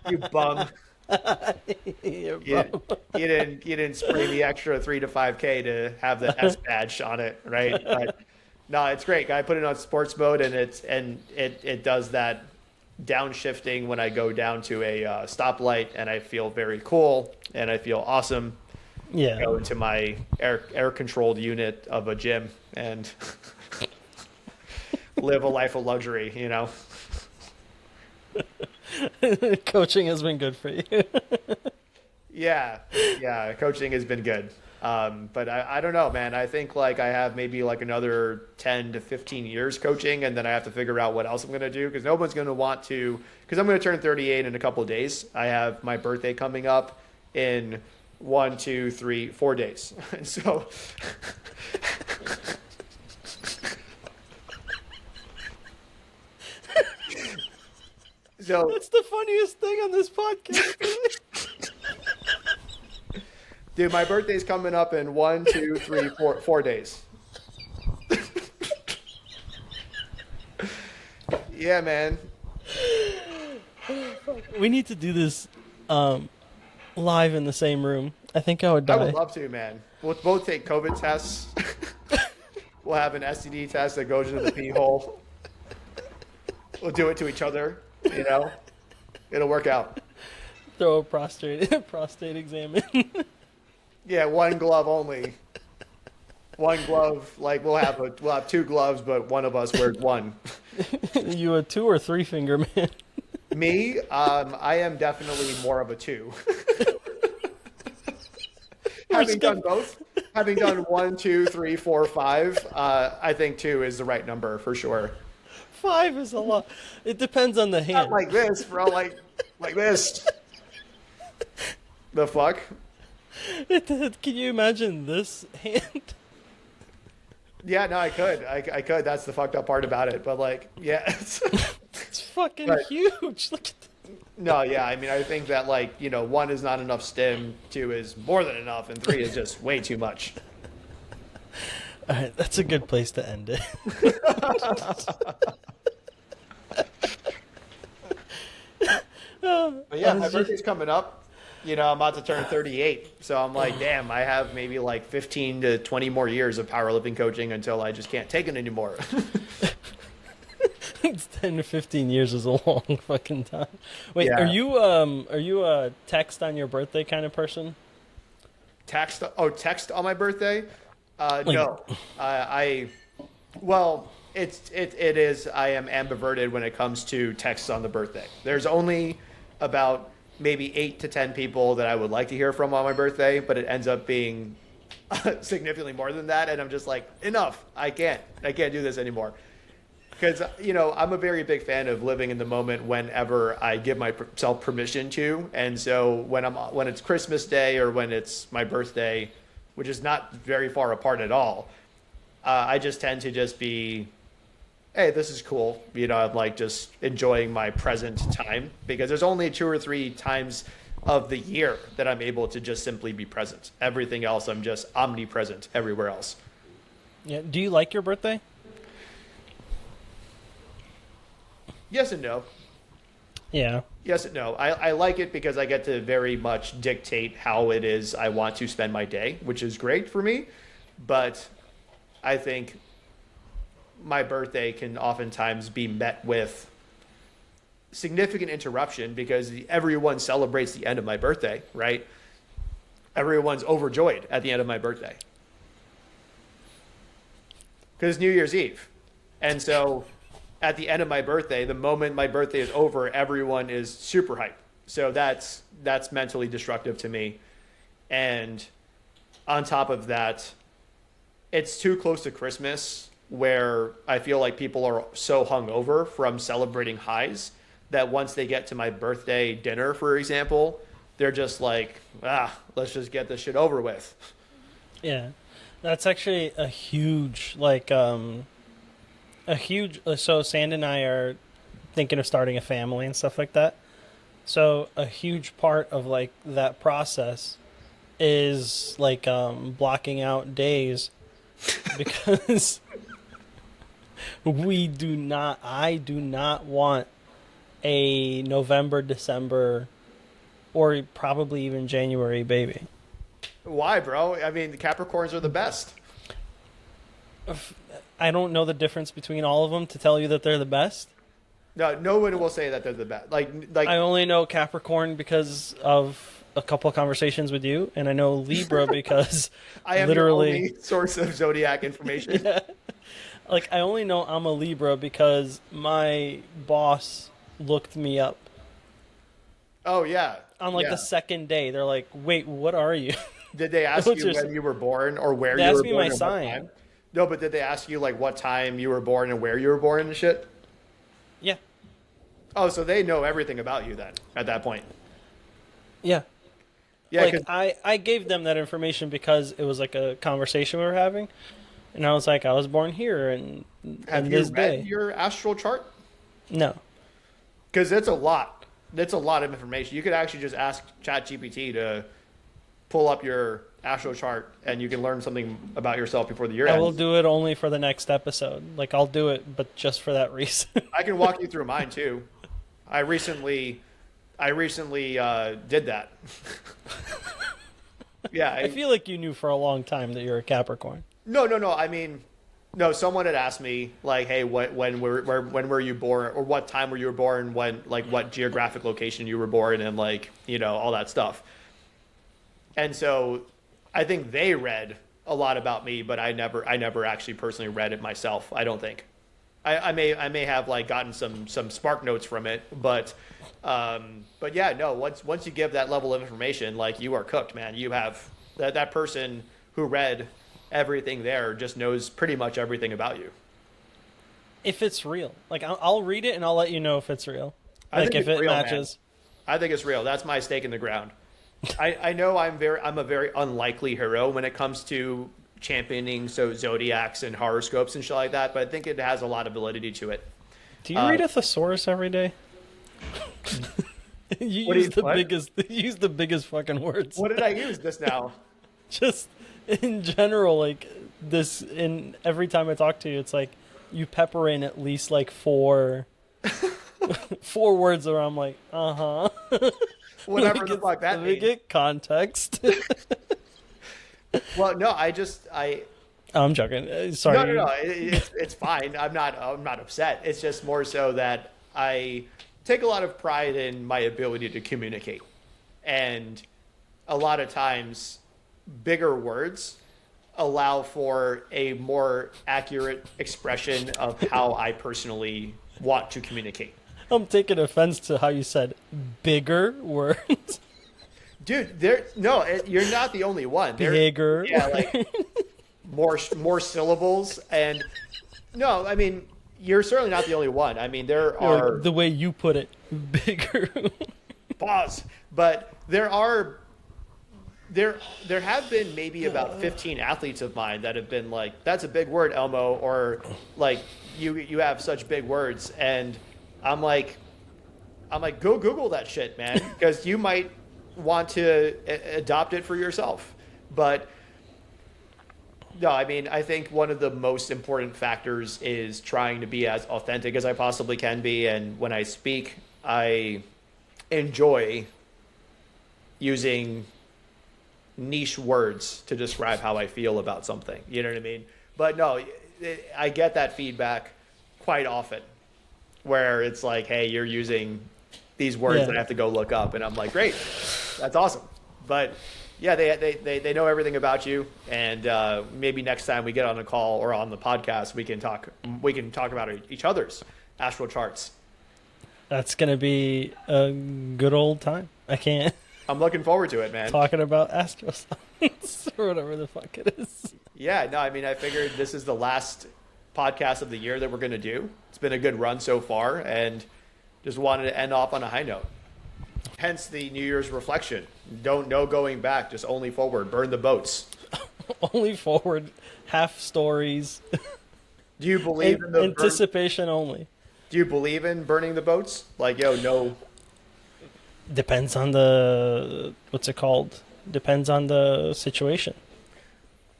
you bum. You didn't spray the extra 3 to 5K to have the S badge on it, right? But no, it's great. I put it on sports mode, and it does that downshifting when I go down to a stoplight, and I feel very cool and I feel awesome. Yeah. Go into my air controlled unit of a gym and live a life of luxury, you know. Coaching has been good for you. Yeah, coaching has been good. But I don't know, man. I think like I have maybe like another 10 to 15 years coaching, and then I have to figure out what else I'm going to do, because no one's going to want to, because I'm going to turn 38 in a couple of days. I have my birthday coming up in 1, 2, 3, 4 days. And so That's the funniest thing on this podcast. dude, my birthday's coming up in 1, 2, 3, 4 days. Yeah, man. We need to do this live in the same room. I think I would die. I would love to, man. We'll both take COVID tests. We'll have an STD test that goes into the pee hole. We'll do it to each other, you know? It'll work out. Throw a prostate exam in. Yeah, one glove only. One glove, like we'll have 2 gloves, but one of us wears one. You a 2 or 3 finger man? Me, I am definitely more of a 2. Having done both, having done 1, 2, 3, 4, 5, I think 2 is the right number for sure. 5 is a lot. It depends on the hand. Not like this, bro. Like this. The fuck? Can you imagine this hand? Yeah, no, I could. I could. That's the fucked up part about it. But like, yeah. It's fucking But huge. Look at no, yeah. I mean, I think that like, one is not enough stim, two is more than enough, and three is just way too much. All right, that's a good place to end it. But yeah, my birthday's coming up. I'm about to turn 38. So I'm like, damn, I have maybe like 15 to 20 more years of powerlifting coaching until I just can't take it anymore. 10 to 15 years is a long fucking time. Wait, Yeah. are you a text on your birthday kind of person? Text on my birthday? No. Well, it is, I am ambiverted when it comes to texts on the birthday. There's only about maybe 8 to 10 people that I would like to hear from on my birthday, but it ends up being significantly more than that. And I'm just like, enough. I can't do this anymore. Because, I'm a very big fan of living in the moment whenever I give myself permission to. And so when it's Christmas Day or when it's my birthday, which is not very far apart at all, I just tend to just be, hey, this is cool. I'm like just enjoying my present time because there's only 2 or 3 times of the year that I'm able to just simply be present. Everything else, I'm just omnipresent everywhere else. Yeah. Do you like your birthday? Yes and no. Yeah. Yes and no. I like it because I get to very much dictate how it is I want to spend my day, which is great for me. But I think my birthday can oftentimes be met with significant interruption because everyone celebrates the end of my birthday, right? Everyone's overjoyed at the end of my birthday. Because it's New Year's Eve. And so at the end of my birthday, the moment my birthday is over, everyone is super hyped. So that's mentally destructive to me. And on top of that, it's too close to Christmas where I feel like people are so hungover from celebrating highs that once they get to my birthday dinner, for example, they're just like, let's just get this shit over with. Yeah. That's actually a huge, so Sand and I are thinking of starting a family and stuff like that. So a huge part of like that process is like blocking out days because I do not want a November, December, or probably even January baby. Why, bro? I mean, the Capricorns are the best. I don't know the difference between all of them to tell you that they're the best. No one will say that they're the best. Like I only know Capricorn because of a couple of conversations with you, and I know Libra because I am literally your only source of zodiac information. Yeah. Like I only know I'm a Libra because my boss looked me up Oh yeah. on like Yeah. the second day. They're like, "Wait, what are you?" Did they ask What's you your- when you were born or where They you asked were me born? my and what sign. time? No, but did they ask you like what time you were born and where you were born and shit? Yeah, Oh, so they know everything about you then at that point. yeah. Yeah, Like 'cause I gave them that information because it was like a conversation we were having, and I was like, I was born here and have on you this read day. your astral chart? No. Because it's a lot. It's a lot of information. You could actually just ask ChatGPT to pull up your astral chart, and you can learn something about yourself before the year I ends. will do it only for the next episode. Like I'll do it, but just for that reason. I can walk you through mine too. I recently did that. Yeah, I feel like you knew for a long time that you're a Capricorn. no. I mean, no. Someone had asked me like, "Hey, when were you born, or what time were you born? When, like, what geographic location you were born, and like, all that stuff." And so, I think they read a lot about me, but I never actually personally read it myself. I don't think. I may have like gotten some spark notes from it, but yeah, no. Once you give that level of information, like you are cooked, man. You have that person who read everything there just knows pretty much everything about you. If it's real, like I'll read it and I'll let you know if it's real. I Like think if it's it real, man. matches. I think it's real. That's my stake in the ground. I know I'm a very unlikely hero when it comes to championing zodiacs and horoscopes and shit like that, but I think it has a lot of validity to it. Do you read a thesaurus every day? You use the what? biggest. You use the biggest fucking words. What did I use just now? Just in general, like this. In every time I talk to you, it's like you pepper in at least like four words where I'm like, Whatever the fuck that Let me means. get context. Well, no, I'm joking. Sorry. no. It's fine. I'm not upset. It's just more so that I take a lot of pride in my ability to communicate, and a lot of times, bigger words allow for a more accurate expression of how I personally want to communicate. I'm taking offense to how you said bigger words. Dude, you're not the only one. Bigger. Yeah, like more syllables, and no, I mean you're certainly not the only one. I mean there are Or the way you put it, bigger. pause, but there have been maybe about 15 athletes of mine that have been like, that's a big word, Elmo, or like you have such big words, and I'm like go Google that shit, man, because you might want to adopt it for yourself. But no, I mean, I think one of the most important factors is trying to be as authentic as I possibly can be, and when I speak, I enjoy using niche words to describe how I feel about something. You know what I mean? But no, I get that feedback quite often where it's like, hey, you're using these words that I have to go look up. And I'm like, great, that's awesome. But yeah, they know everything about you. And maybe next time we get on a call or on the podcast, we can talk about each other's astral charts. That's going to be a good old time. I'm looking forward to it, man. Talking about astral science or whatever the fuck it is. Yeah, no, I mean, I figured this is the last podcast of the year that we're going to do. It's been a good run so far, and just wanted to end off on a high note. Hence the New Year's reflection. No going back, just only forward. Burn the boats. Only forward, half stories. Do you believe in the anticipation only? Do you believe in burning the boats? Like, yo, no. Depends on the what's it called? Depends on the situation.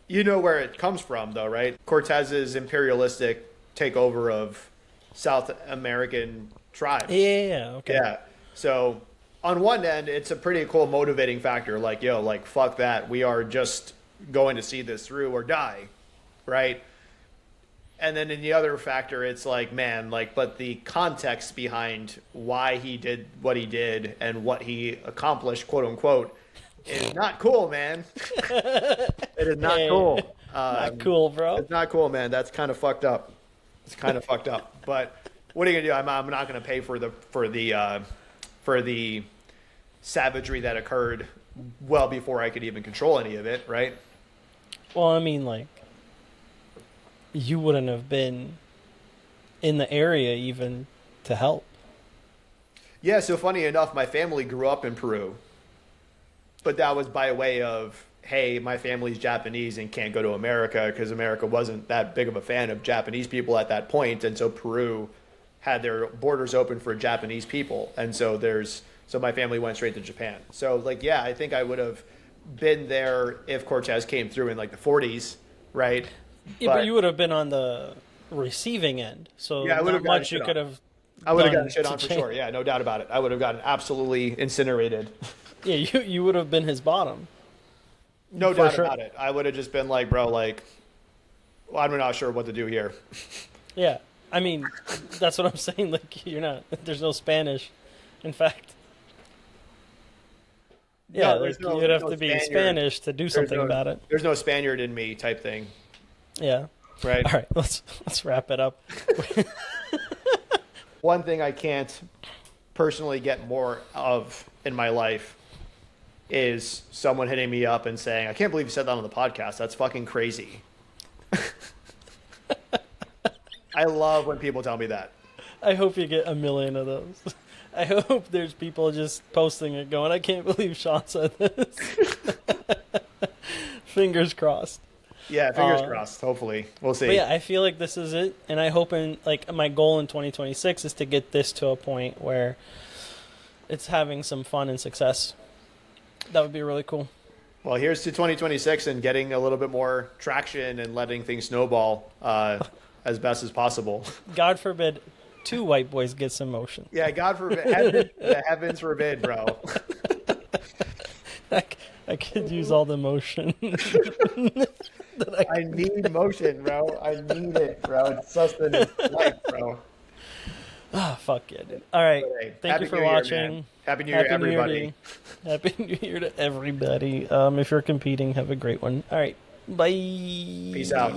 You know where it comes from, though, right? Cortez's imperialistic takeover of South American tribes. Yeah. Okay. Yeah. So on one end, it's a pretty cool motivating factor. Like, yo, like, fuck that. We are just going to see this through or die, right? And then in the other factor, it's like, man, like, but the context behind why he did what he did and what he accomplished, quote unquote, is not cool, man. It is not cool. Not cool, bro. It's not cool, man. That's kind of fucked up. It's kind of fucked up. But what are you gonna do? I'm not gonna pay for the savagery that occurred well before I could even control any of it, right? Well, I mean, like, you wouldn't have been in the area even to help. Yeah, so funny enough, my family grew up in Peru. But that was by way of, hey, my family's Japanese and can't go to America because America wasn't that big of a fan of Japanese people at that point. And so Peru had their borders open for Japanese people. And so my family went straight to Japan. So, like, yeah, I think I would have been there if Cortez came through in, like, the 40s, right? Yeah, but you would have been on the receiving end. So yeah, not much you could have. I would have gotten shit on for sure. Yeah, no doubt about it. I would have gotten absolutely incinerated. Yeah, you would have been his bottom. No doubt about it. I would have just been like, bro, like, well, I'm not sure what to do here. Yeah, I mean, that's what I'm saying. Like, you're not. There's no Spanish. In fact, yeah, no, like you'd have to be Spanish to do something about it. There's no Spaniard in me type thing. Yeah. Right. All right. Let's wrap it up. One thing I can't personally get more of in my life is someone hitting me up and saying, I can't believe you said that on the podcast. That's fucking crazy. I love when people tell me that. I hope you get a million of those. I hope there's people just posting it going, I can't believe Sean said this. Fingers crossed. Yeah, fingers crossed. Hopefully. We'll see. But yeah, I feel like this is it. And I hope my goal in 2026 is to get this to a point where it's having some fun and success. That would be really cool. Well, here's to 2026 and getting a little bit more traction and letting things snowball as best as possible. God forbid 2 white boys get some motion. Yeah, God forbid. The heavens forbid, bro. I could use all the motion. I need motion, bro. I need it, bro. It's sustenance life, bro. Ah, fuck yeah, dude. All right. Hey, Thank you for watching. Happy New Year, everybody. Happy New Year to everybody. If you're competing, have a great one. All right. Bye. Peace out.